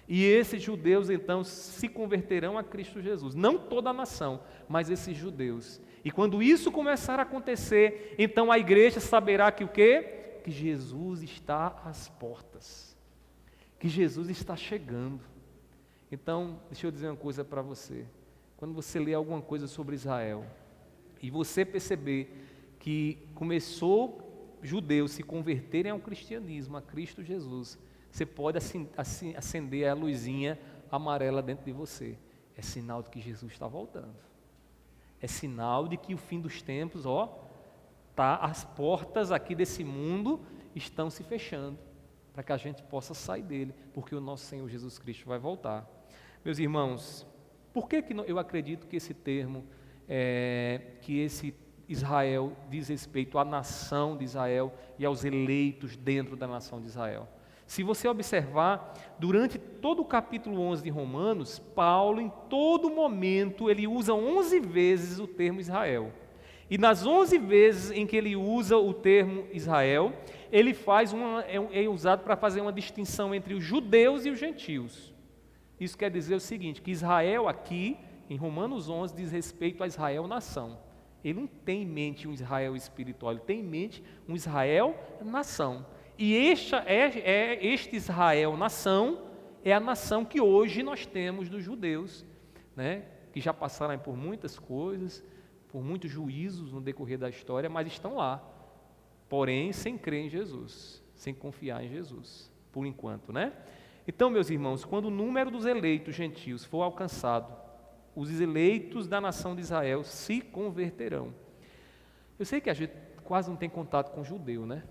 E esses judeus, então, se converterão a Cristo Jesus. Não toda a nação, mas esses judeus. E quando isso começar a acontecer, então a igreja saberá que o quê? Que Jesus está às portas. Que Jesus está chegando. Então, deixa eu dizer uma coisa para você. Quando você lê alguma coisa sobre Israel, e você perceber que começou judeus se converterem ao cristianismo, a Cristo Jesus, você pode acender a luzinha amarela dentro de você. É sinal de que Jesus está voltando. É sinal de que o fim dos tempos, as portas aqui desse mundo estão se fechando, para que a gente possa sair dele, porque o nosso Senhor Jesus Cristo vai voltar. Meus irmãos, por que eu acredito que esse termo, que esse Israel diz respeito à nação de Israel e aos eleitos dentro da nação de Israel? Se você observar, durante todo o capítulo 11 de Romanos, Paulo, em todo momento, ele usa 11 vezes o termo Israel. E nas 11 vezes em que ele usa o termo Israel, ele é usado para fazer uma distinção entre os judeus e os gentios. Isso quer dizer o seguinte, que Israel aqui, em Romanos 11, diz respeito a Israel nação. Ele não tem em mente um Israel espiritual, ele tem em mente um Israel nação. E este Israel nação é a nação que hoje nós temos dos judeus, né, que já passaram por muitas coisas, por muitos juízos no decorrer da história, mas estão lá, porém sem crer em Jesus, sem confiar em Jesus, por enquanto, né? Então, meus irmãos, quando o número dos eleitos gentios for alcançado, os eleitos da nação de Israel se converterão. Eu sei que a gente quase não tem contato com judeu, né?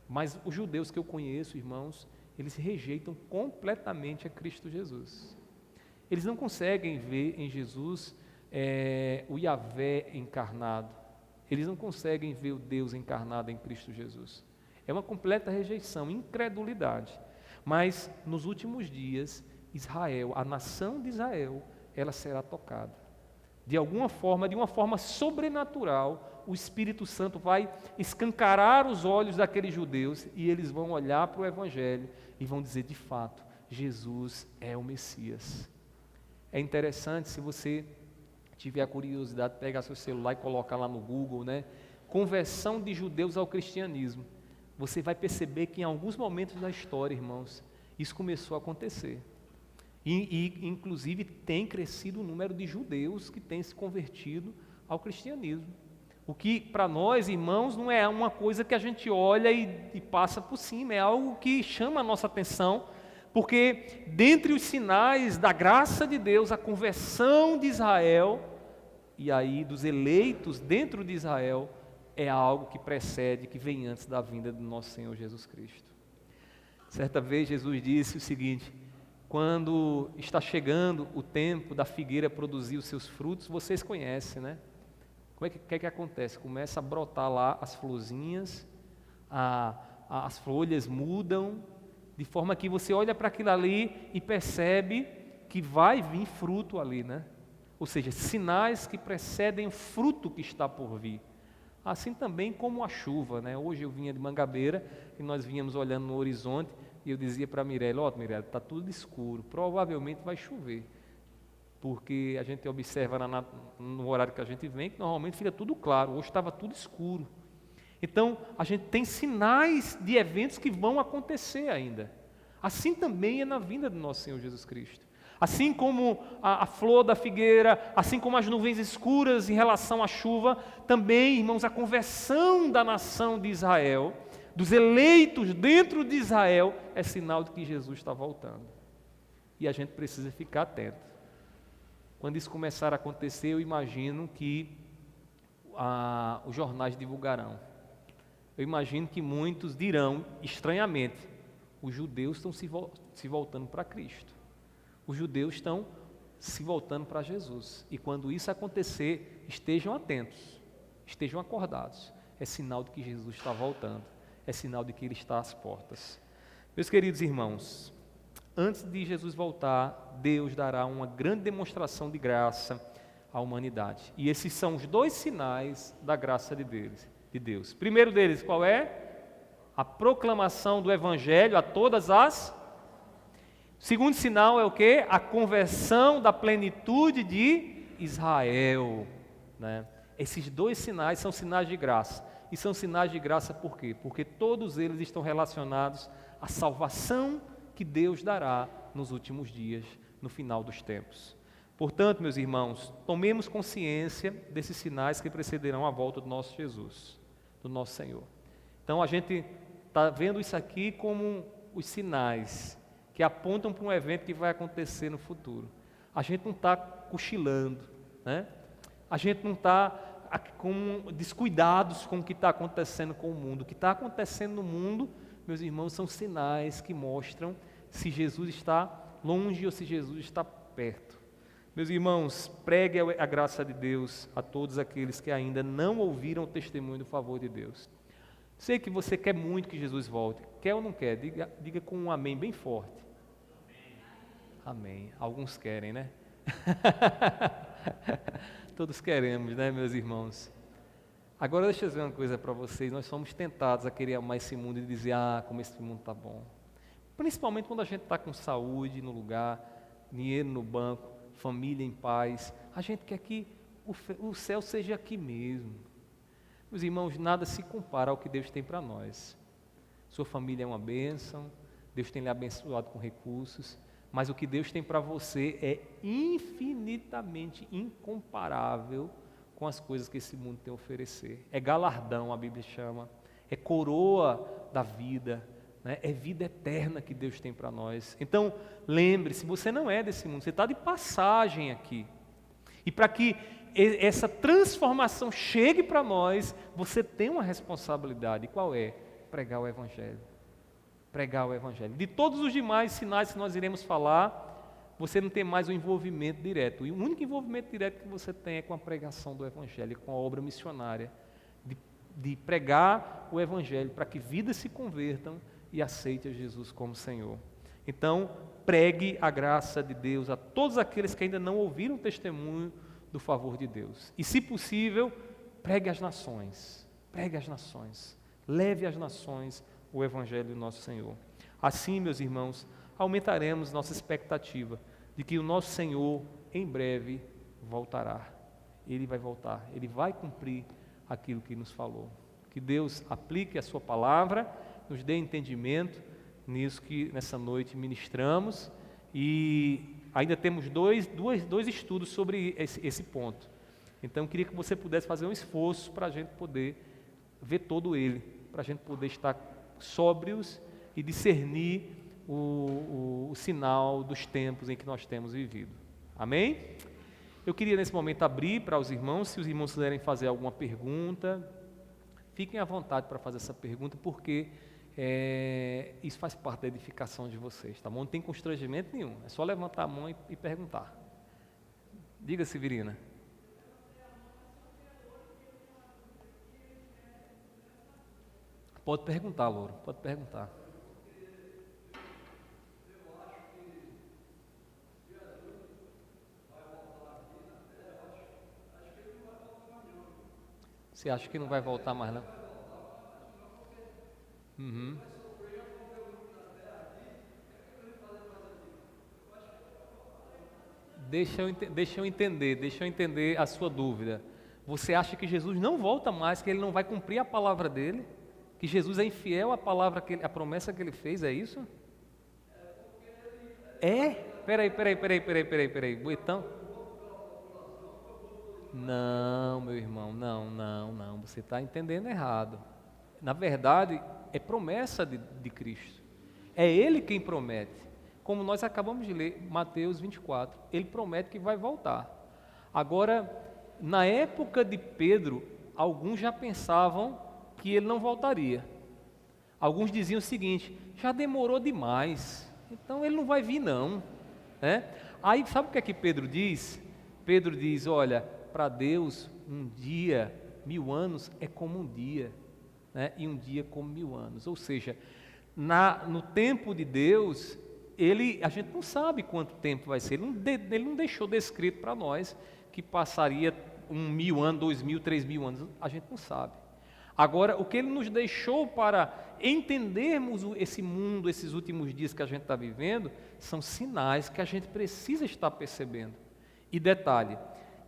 Mas os judeus que eu conheço, irmãos, eles rejeitam completamente a Cristo Jesus. Eles não conseguem ver em Jesus o Yahvé encarnado. Eles não conseguem ver o Deus encarnado em Cristo Jesus. É uma completa rejeição, incredulidade. Mas nos últimos dias, Israel, a nação de Israel, ela será tocada. De alguma forma, de uma forma sobrenatural, o Espírito Santo vai escancarar os olhos daqueles judeus e eles vão olhar para o Evangelho e vão dizer, de fato, Jesus é o Messias. É interessante, se você tiver a curiosidade, pegar seu celular e colocar lá no Google, né? Conversão de judeus ao cristianismo. Você vai perceber que em alguns momentos da história, irmãos, isso começou a acontecer. E inclusive tem crescido o número de judeus que têm se convertido ao cristianismo. O que para nós, irmãos, não é uma coisa que a gente olha e passa por cima, é algo que chama a nossa atenção, porque dentre os sinais da graça de Deus, a conversão de Israel, e aí dos eleitos dentro de Israel, é algo que precede, que vem antes da vinda do nosso Senhor Jesus Cristo. Certa vez Jesus disse o seguinte: quando está chegando o tempo da figueira produzir os seus frutos, vocês conhecem, né? Como é que acontece? Começa a brotar lá as florzinhas, as folhas mudam, de forma que você olha para aquilo ali e percebe que vai vir fruto ali, né? Ou seja, sinais que precedem o fruto que está por vir. Assim também como a chuva, né? Hoje eu vinha de Mangabeira e nós vínhamos olhando no horizonte e eu dizia para a Mirelle: ó, Mirelle, está tudo escuro, provavelmente vai chover. Porque a gente observa no horário que a gente vem, que normalmente fica tudo claro, hoje estava tudo escuro. Então, a gente tem sinais de eventos que vão acontecer ainda. Assim também é na vinda do nosso Senhor Jesus Cristo. Assim como a flor da figueira, assim como as nuvens escuras em relação à chuva, também, irmãos, a conversão da nação de Israel, dos eleitos dentro de Israel, é sinal de que Jesus está voltando. E a gente precisa ficar atento. Quando isso começar a acontecer, eu imagino que os jornais divulgarão. Eu imagino que muitos dirão, estranhamente: os judeus estão se voltando para Cristo. Os judeus estão se voltando para Jesus. E quando isso acontecer, estejam atentos, estejam acordados. É sinal de que Jesus está voltando. É sinal de que Ele está às portas. Meus queridos irmãos, antes de Jesus voltar, Deus dará uma grande demonstração de graça à humanidade. E esses são os dois sinais da graça de Deus. Primeiro deles, qual é? A proclamação do Evangelho a todas as... Segundo sinal é o quê? A conversão da plenitude de Israel, né? Esses dois sinais são sinais de graça. E são sinais de graça por quê? Porque todos eles estão relacionados à salvação que Deus dará nos últimos dias, no final dos tempos. Portanto, meus irmãos, tomemos consciência desses sinais que precederão a volta do nosso Jesus, do nosso Senhor. Então, a gente está vendo isso aqui como os sinais que apontam para um evento que vai acontecer no futuro. A gente não está cochilando, né? A gente não está descuidados com o que está acontecendo com o mundo. O que está acontecendo no mundo, meus irmãos, são sinais que mostram se Jesus está longe ou se Jesus está perto. Meus irmãos, pregue a graça de Deus a todos aqueles que ainda não ouviram o testemunho do favor de Deus. Sei que você quer muito que Jesus volte. Quer ou não quer? Diga com um amém bem forte. Amém. Alguns querem, né? Todos queremos, né, meus irmãos? Agora deixa eu dizer uma coisa para vocês. Nós somos tentados a querer amar esse mundo e dizer: ah, como esse mundo está bom. Principalmente quando a gente está com saúde no lugar, dinheiro no banco, família em paz. A gente quer que o céu seja aqui mesmo. Meus irmãos, nada se compara ao que Deus tem para nós. Sua família é uma bênção, Deus tem lhe abençoado com recursos, mas o que Deus tem para você é infinitamente incomparável com as coisas que esse mundo tem a oferecer. É galardão, a Bíblia chama, é coroa da vida, né? É vida eterna que Deus tem para nós. Então, lembre-se, você não é desse mundo, você está de passagem aqui. E para que essa transformação chegue para nós, você tem uma responsabilidade. E qual é? Pregar o Evangelho. Pregar o Evangelho. De todos os demais sinais que nós iremos falar, você não tem mais um envolvimento direto. E o único envolvimento direto que você tem é com a pregação do Evangelho, com a obra missionária, de pregar o Evangelho para que vidas se convertam e aceitem a Jesus como Senhor. Então, pregue a graça de Deus a todos aqueles que ainda não ouviram o testemunho do favor de Deus. E, se possível, pregue às nações. Pregue às nações. Leve às nações o Evangelho do nosso Senhor. Assim, meus irmãos, aumentaremos nossa expectativa de que o nosso Senhor, em breve, voltará. Ele vai voltar. Ele vai cumprir aquilo que nos falou. Que Deus aplique a sua palavra, nos dê entendimento nisso que nessa noite ministramos, e ainda temos dois estudos sobre esse ponto. Então, eu queria que você pudesse fazer um esforço para a gente poder ver todo ele, para a gente poder estar sóbrios e discernir o sinal dos tempos em que nós temos vivido. Amém? Eu queria nesse momento abrir para os irmãos, se os irmãos quiserem fazer alguma pergunta, fiquem à vontade para fazer essa pergunta, porque isso faz parte da edificação de vocês, tá bom? Não tem constrangimento nenhum, é só levantar a mão e perguntar. Diga, Severina. Pode perguntar, Louro, pode perguntar. Você acha que não vai voltar mais, não? Uhum. Deixa eu entender a sua dúvida. Você acha que Jesus não volta mais, que ele não vai cumprir a palavra dele? Que Jesus é infiel à palavra, a promessa que ele fez, é isso? É? Peraí. Então, não, meu irmão, não. Você está entendendo errado. Na verdade, é promessa de Cristo. É Ele quem promete. Como nós acabamos de ler, Mateus 24, Ele promete que vai voltar. Agora, na época de Pedro, alguns já pensavam que ele não voltaria. Alguns diziam o seguinte: já demorou demais, então ele não vai vir não. Né? Aí sabe o que é que Pedro diz? Pedro diz: olha, para Deus um dia, 1000 anos é como um dia, né? E um dia como 1000 anos. Ou seja, no tempo de Deus, a gente não sabe quanto tempo vai ser. Ele não deixou descrito para nós que passaria 1000 anos, 2000, 3000 anos. A gente não sabe. Agora, o que Ele nos deixou para entendermos esse mundo, esses últimos dias que a gente está vivendo, são sinais que a gente precisa estar percebendo. E detalhe,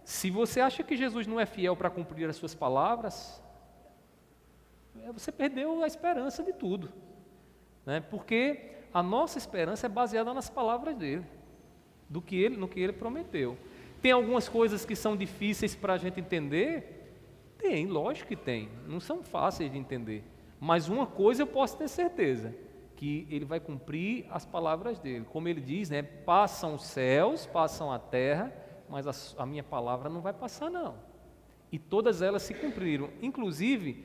se você acha que Jesus não é fiel para cumprir as suas palavras, você perdeu a esperança de tudo, né? Porque a nossa esperança é baseada nas palavras dele, no que ele prometeu. Tem algumas coisas que são difíceis para a gente entender? Tem, lógico que tem, não são fáceis de entender. Mas uma coisa eu posso ter certeza, que ele vai cumprir as palavras dele. Como ele diz, né? Passam os céus, passam a terra, mas a minha palavra não vai passar não. E todas elas se cumpriram. Inclusive,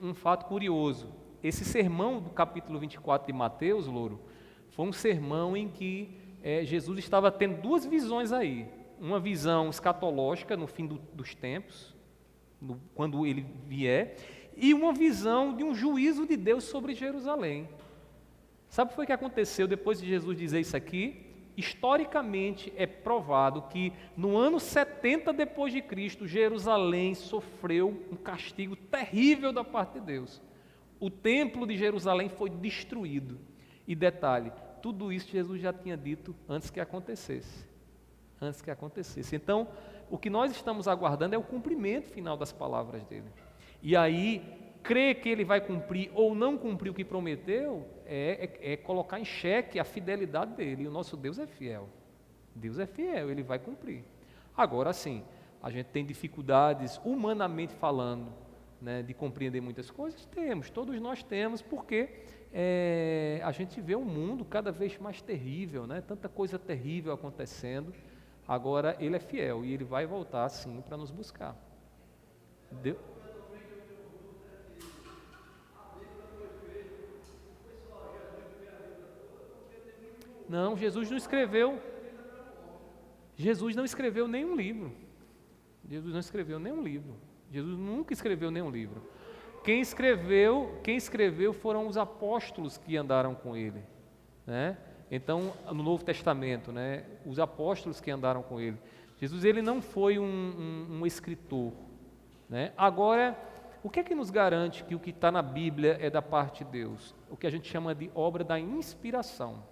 um fato curioso, esse sermão do capítulo 24 de Mateus, Louro, foi um sermão em que Jesus estava tendo duas visões aí. Uma visão escatológica no fim dos tempos, quando ele vier, e uma visão de um juízo de Deus sobre Jerusalém. Sabe o que foi que aconteceu depois de Jesus dizer isso aqui? Historicamente é provado que no ano 70 depois de Cristo, Jerusalém sofreu um castigo terrível da parte de Deus. O templo de Jerusalém foi destruído. E detalhe, tudo isso Jesus já tinha dito antes que acontecesse. Então, o que nós estamos aguardando é o cumprimento final das palavras dele. E aí, crer que ele vai cumprir ou não cumprir o que prometeu é colocar em xeque a fidelidade dele. E o nosso Deus é fiel. Deus é fiel, ele vai cumprir. Agora sim, a gente tem dificuldades, humanamente falando, né, de compreender muitas coisas? Todos nós temos, porque a gente vê um mundo cada vez mais terrível, né? Tanta coisa terrível acontecendo. Agora ele é fiel e ele vai voltar sim para nos buscar. Não, Jesus não escreveu nenhum livro. Jesus nunca escreveu nenhum livro. Quem escreveu foram os apóstolos que andaram com ele, né? Então, no Novo Testamento, né, os apóstolos que andaram com ele. Jesus, ele não foi um escritor, né? Agora, o que é que nos garante que o que está na Bíblia é da parte de Deus? O que a gente chama de obra da inspiração.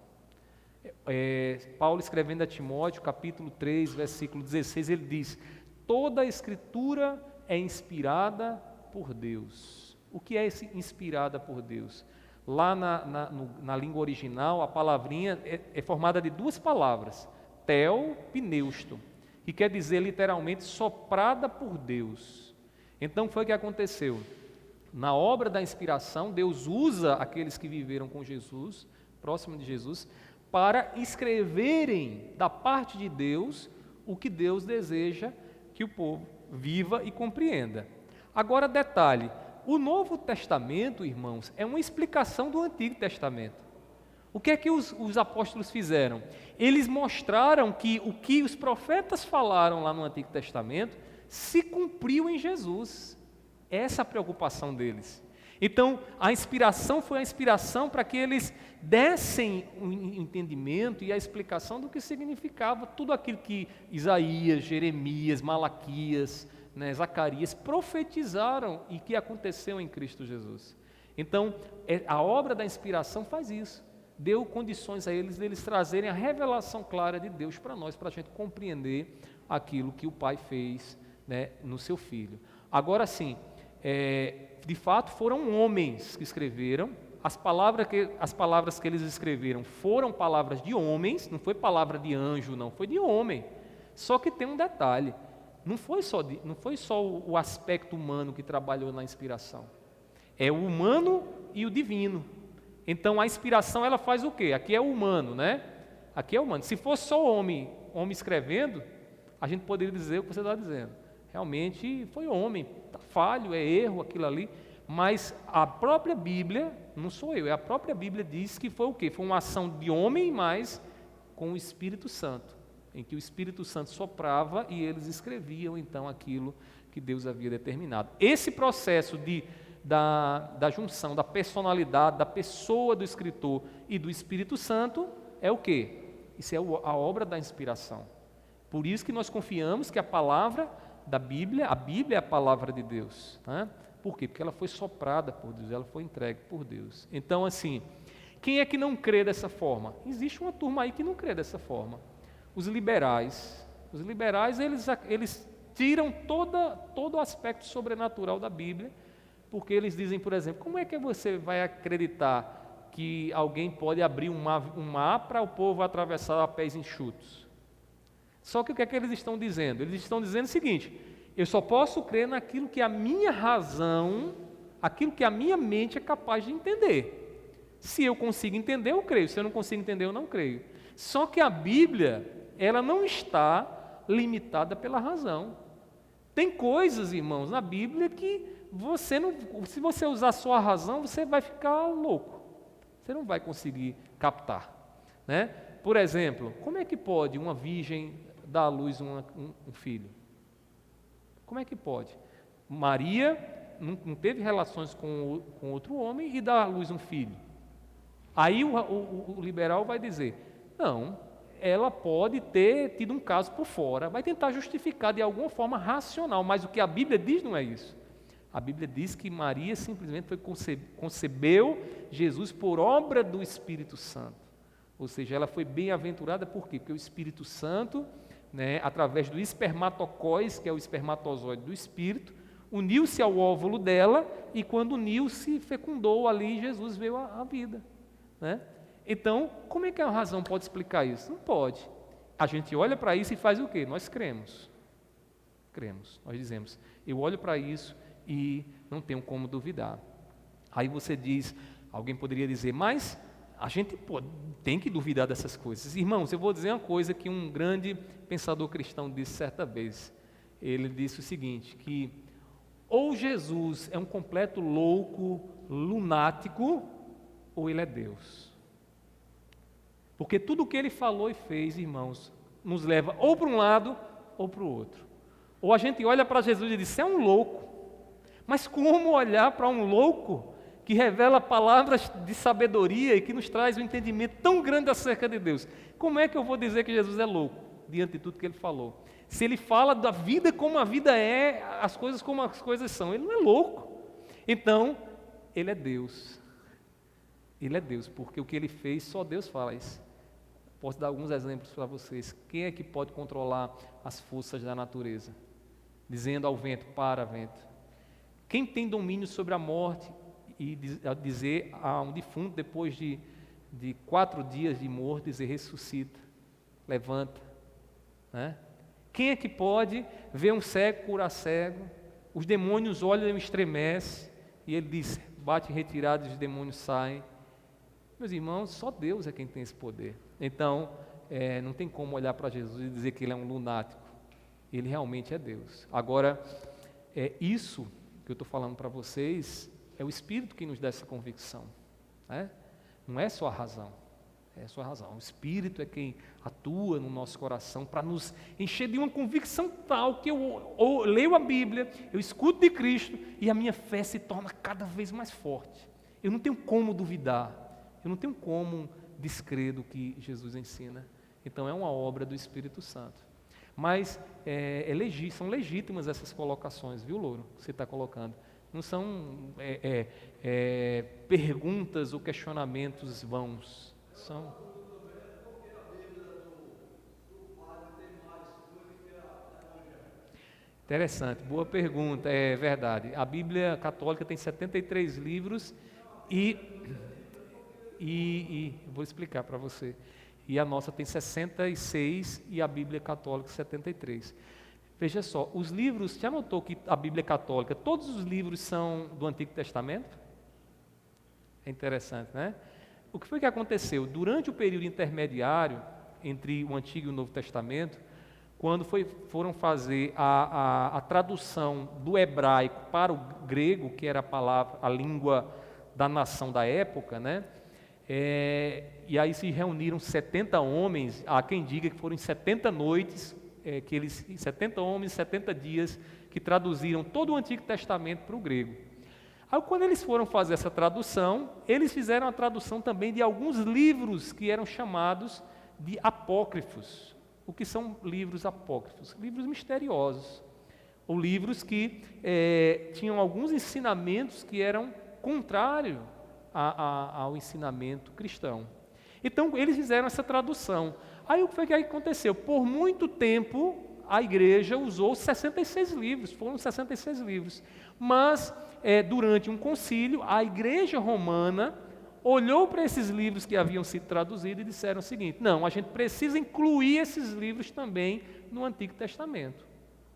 Paulo escrevendo a Timóteo, capítulo 3, versículo 16, ele diz: toda a Escritura é inspirada por Deus. O que é inspirada por Deus? Lá na língua original, a palavrinha é formada de duas palavras, tel, pneusto, que quer dizer literalmente soprada por Deus. Então foi o que aconteceu. Na obra da inspiração, Deus usa aqueles que viveram com Jesus, próximo de Jesus, para escreverem da parte de Deus o que Deus deseja que o povo viva e compreenda. Agora, detalhe, O Novo Testamento, irmãos, é uma explicação do Antigo Testamento. O que é que os apóstolos fizeram? Eles mostraram que o que os profetas falaram lá no Antigo Testamento se cumpriu em Jesus. Essa é a preocupação deles. Então, a inspiração foi a inspiração para que eles dessem o entendimento e a explicação do que significava tudo aquilo que Isaías, Jeremias, Malaquias, Zacarias profetizaram e que aconteceu em Cristo Jesus. Então, a obra da inspiração faz isso. Deu condições a eles trazerem a revelação clara de Deus para nós, para a gente compreender aquilo que o Pai fez, no seu Filho. Agora sim, de fato foram homens que escreveram, as palavras que eles escreveram foram palavras de homens, não foi palavra de anjo não, foi de homem. Só que tem um detalhe, não foi só o aspecto humano que trabalhou na inspiração, é o humano e o divino. Então a inspiração ela faz o quê? Aqui é o humano, Aqui é o humano. Se fosse só homem escrevendo, a gente poderia dizer o que você está dizendo. Realmente foi homem, tá falho, é erro aquilo ali. Mas a própria Bíblia, não sou eu, a própria Bíblia diz que foi o quê? Foi uma ação de homem, mas com o Espírito Santo, em que o Espírito Santo soprava e eles escreviam então aquilo que Deus havia determinado. Esse processo da junção, da personalidade, da pessoa do escritor e do Espírito Santo é o quê? Isso é a obra da inspiração. Por isso que nós confiamos que a palavra da Bíblia, a Bíblia é a palavra de Deus. Por quê? Porque ela foi soprada por Deus, ela foi entregue por Deus. Então, assim, quem é que não crê dessa forma? Existe uma turma aí que não crê dessa forma. Os liberais. Os liberais, eles tiram todo o aspecto sobrenatural da Bíblia, porque eles dizem, por exemplo, como é que você vai acreditar que alguém pode abrir um mar para o povo atravessar a pés enxutos? Só que o que é que eles estão dizendo? Eles estão dizendo o seguinte: eu só posso crer naquilo que a minha razão, aquilo que a minha mente é capaz de entender. Se eu consigo entender, eu creio. Se eu não consigo entender, eu não creio. Só que a Bíblia, ela não está limitada pela razão. Tem coisas, irmãos, na Bíblia que se você usar só a razão, você vai ficar louco. Você não vai conseguir captar, Por exemplo, como é que pode uma virgem dar à luz um filho? Como é que pode? Maria não teve relações com outro homem e dá à luz um filho. Aí o liberal vai dizer, não, ela pode ter tido um caso por fora, vai tentar justificar de alguma forma racional, mas o que a Bíblia diz não é isso. A Bíblia diz que Maria simplesmente concebeu Jesus por obra do Espírito Santo. Ou seja, ela foi bem-aventurada por quê? Porque o Espírito Santo, através do espermatocóis, que é o espermatozoide do Espírito, uniu-se ao óvulo dela e quando uniu-se, fecundou ali, Jesus veio à vida. Então, como é que a razão pode explicar isso? Não pode. A gente olha para isso e faz o quê? Nós cremos. Nós dizemos, eu olho para isso e não tenho como duvidar. Aí você diz, alguém poderia dizer, mas a gente tem que duvidar dessas coisas. Irmãos, eu vou dizer uma coisa que um grande pensador cristão disse certa vez. Ele disse o seguinte, que ou Jesus é um completo louco, lunático, ou ele é Deus. Porque tudo o que ele falou e fez, irmãos, nos leva ou para um lado ou para o outro. Ou a gente olha para Jesus e diz, você é um louco. Mas como olhar para um louco que revela palavras de sabedoria e que nos traz um entendimento tão grande acerca de Deus? Como é que eu vou dizer que Jesus é louco, diante de tudo que ele falou? Se ele fala da vida como a vida é, as coisas como as coisas são, ele não é louco. Então, ele é Deus. Ele é Deus, porque o que ele fez, só Deus faz. Posso dar alguns exemplos para vocês. Quem é que pode controlar as forças da natureza? Dizendo ao vento, para vento. Quem tem domínio sobre a morte e dizer a um defunto, depois de 4 dias de morte, dizer ressuscita, levanta. Quem é que pode ver um cego curar cego? Os demônios olham e estremecem, e ele diz, bate em retirada e os demônios saem. Meus irmãos, só Deus é quem tem esse poder. Então, não tem como olhar para Jesus e dizer que ele é um lunático. Ele realmente é Deus. Agora, isso que eu estou falando para vocês, é o Espírito que nos dá essa convicção, né? Não é só a razão, é só a razão. O Espírito é quem atua no nosso coração para nos encher de uma convicção tal que eu leio a Bíblia, eu escuto de Cristo e a minha fé se torna cada vez mais forte. Eu não tenho como duvidar, eu não tenho como descrer do que Jesus ensina. Então é uma obra do Espírito Santo. Mas são legítimas essas colocações, viu, Louro, que você está colocando. Não são perguntas ou questionamentos vãos. São... Interessante, boa pergunta, é verdade. A Bíblia Católica tem 73 livros e vou explicar para você. E a nossa tem 66 e a Bíblia Católica 73. Veja só, os livros, já notou que a Bíblia Católica, todos os livros são do Antigo Testamento? É interessante, né? O que foi que aconteceu? Durante o período intermediário entre o Antigo e o Novo Testamento, quando foram fazer a tradução do hebraico para o grego, que era a língua da nação da época, né? E aí se reuniram 70 homens, há quem diga que foram em 70 noites, 70 homens, 70 dias, que traduziram todo o Antigo Testamento para o grego. Aí quando eles foram fazer essa tradução, eles fizeram a tradução também de alguns livros que eram chamados de apócrifos. O que são livros apócrifos? Livros misteriosos, ou livros que tinham alguns ensinamentos que eram contrários ao ensinamento cristão. Então, eles fizeram essa tradução. Aí, o que foi que aconteceu? Por muito tempo, a igreja usou 66 livros, foram 66 livros. Mas, durante um concílio, a igreja romana olhou para esses livros que haviam sido traduzidos e disseram o seguinte: não, a gente precisa incluir esses livros também no Antigo Testamento.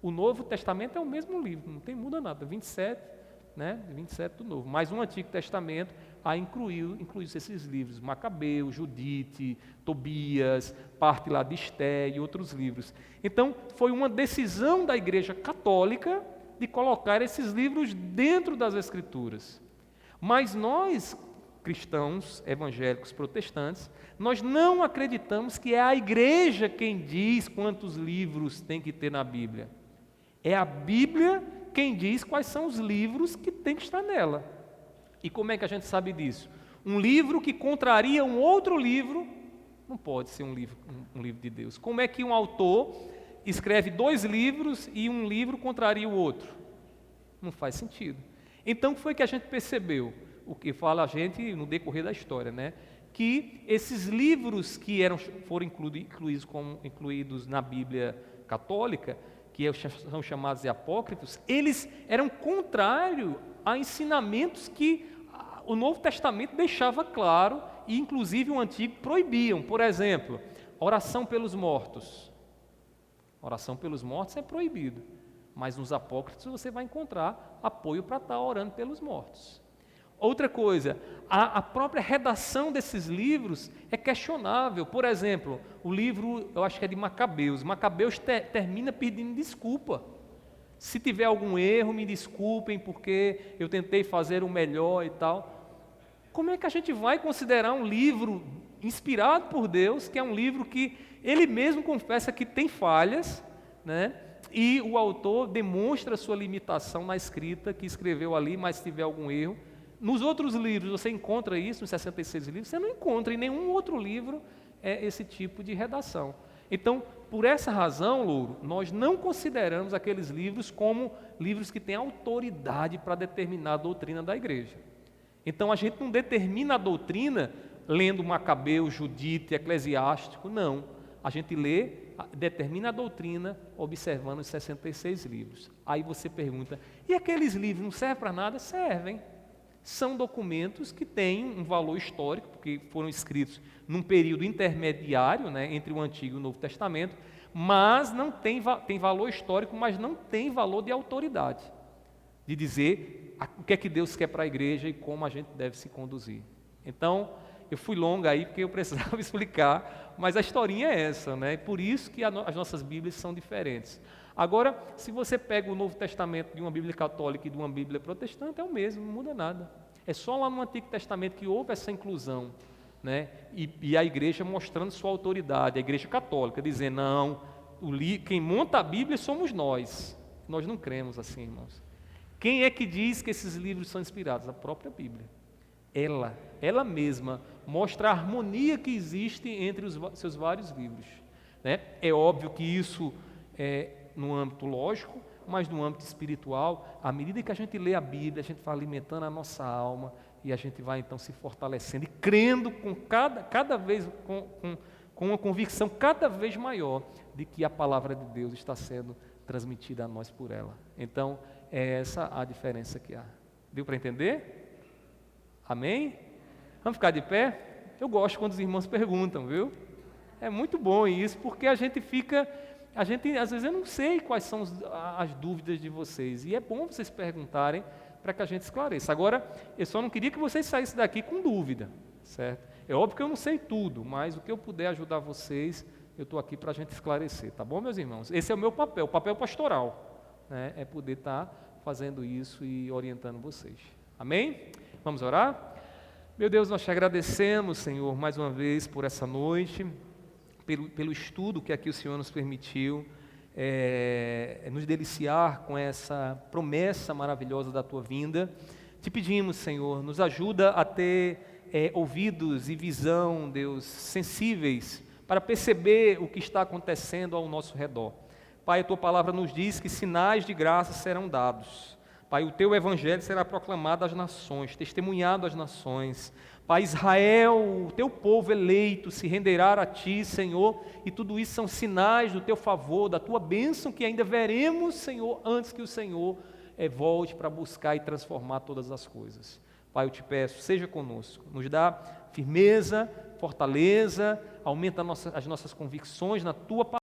O Novo Testamento é o mesmo livro, não muda nada, 27, né? 27 do Novo. Mas no Antigo Testamento, incluiu esses livros, Macabeu, Judite, Tobias, parte lá de Esté e outros livros. Então, foi uma decisão da Igreja Católica de colocar esses livros dentro das Escrituras. Mas nós, cristãos, evangélicos, protestantes, nós não acreditamos que é a Igreja quem diz quantos livros tem que ter na Bíblia. É a Bíblia quem diz quais são os livros que tem que estar nela. E como é que a gente sabe disso? Um livro que contraria um outro livro não pode ser um livro de Deus. Como é que um autor escreve 2 livros e um livro contraria o outro? Não faz sentido. Então, o que foi que a gente percebeu? O que fala a gente no decorrer da história, né? Que esses livros que foram incluídos na Bíblia Católica, que são chamados de apócrifos, eles eram contrários a ensinamentos que o Novo Testamento deixava claro e inclusive o Antigo proibiam. Por exemplo, oração pelos mortos. Oração pelos mortos é proibido, mas nos apócrifos você vai encontrar apoio para estar orando pelos mortos. Outra coisa, a própria redação desses livros é questionável. Por exemplo, o livro, eu acho que é de Macabeus. Macabeus termina pedindo desculpa. Se tiver algum erro, me desculpem, porque eu tentei fazer o melhor e tal. Como é que a gente vai considerar um livro inspirado por Deus, que é um livro que ele mesmo confessa que tem falhas, né? E o autor demonstra a sua limitação na escrita, que escreveu ali, mas se tiver algum erro. Nos outros livros, você encontra isso, nos 66 livros, você não encontra em nenhum outro livro esse tipo de redação. Então, por essa razão, Louro, nós não consideramos aqueles livros como livros que têm autoridade para determinar a doutrina da igreja. Então, a gente não determina a doutrina lendo Macabeu, Judite, Eclesiástico, não. A gente determina a doutrina observando os 66 livros. Aí você pergunta, e aqueles livros não servem para nada? Servem. São documentos que têm um valor histórico, porque foram escritos num período intermediário, né, entre o Antigo e o Novo Testamento, mas não tem valor histórico, mas não tem valor de autoridade, de dizer o que é que Deus quer para a igreja e como a gente deve se conduzir. Então, eu fui longa aí porque eu precisava explicar, mas a historinha é essa, né? Por isso que as nossas Bíblias são diferentes. Agora, se você pega o Novo Testamento de uma Bíblia católica e de uma Bíblia protestante, é o mesmo, não muda nada. É só lá no Antigo Testamento que houve essa inclusão, né? E a igreja mostrando sua autoridade, a igreja católica, dizendo, não, quem monta a Bíblia somos nós. Nós não cremos assim, irmãos. Quem é que diz que esses livros são inspirados? A própria Bíblia. Ela mesma mostra a harmonia que existe entre os seus vários livros, né? É óbvio que isso é no âmbito lógico, mas no âmbito espiritual, à medida que a gente lê a Bíblia, a gente vai alimentando a nossa alma e a gente vai então se fortalecendo e crendo com cada vez com uma convicção cada vez maior de que a palavra de Deus está sendo transmitida a nós por ela. Então, é essa a diferença que há. Deu para entender? Amém? Vamos ficar de pé? Eu gosto quando os irmãos perguntam, viu? É muito bom isso, porque às vezes eu não sei quais são as dúvidas de vocês, e é bom vocês perguntarem para que a gente esclareça. Agora, eu só não queria que vocês saíssem daqui com dúvida, certo? É óbvio que eu não sei tudo, mas o que eu puder ajudar vocês, eu estou aqui para a gente esclarecer, tá bom, meus irmãos? Esse é o meu papel, o papel pastoral, né? É poder estar fazendo isso e orientando vocês. Amém? Vamos orar? Meu Deus, nós te agradecemos, Senhor, mais uma vez por essa noite, pelo estudo que aqui o Senhor nos permitiu, nos deliciar com essa promessa maravilhosa da Tua vinda. Te pedimos, Senhor, nos ajuda a ter ouvidos e visão, Deus, sensíveis, para perceber o que está acontecendo ao nosso redor. Pai, a Tua palavra nos diz que sinais de graça serão dados. Pai, o Teu Evangelho será proclamado às nações, testemunhado às nações. Pai, Israel, o Teu povo eleito, se renderá a Ti, Senhor, e tudo isso são sinais do Teu favor, da Tua bênção, que ainda veremos, Senhor, antes que o Senhor volte para buscar e transformar todas as coisas. Pai, eu Te peço, seja conosco, nos dá firmeza, fortaleza, aumenta as nossas convicções na Tua palavra.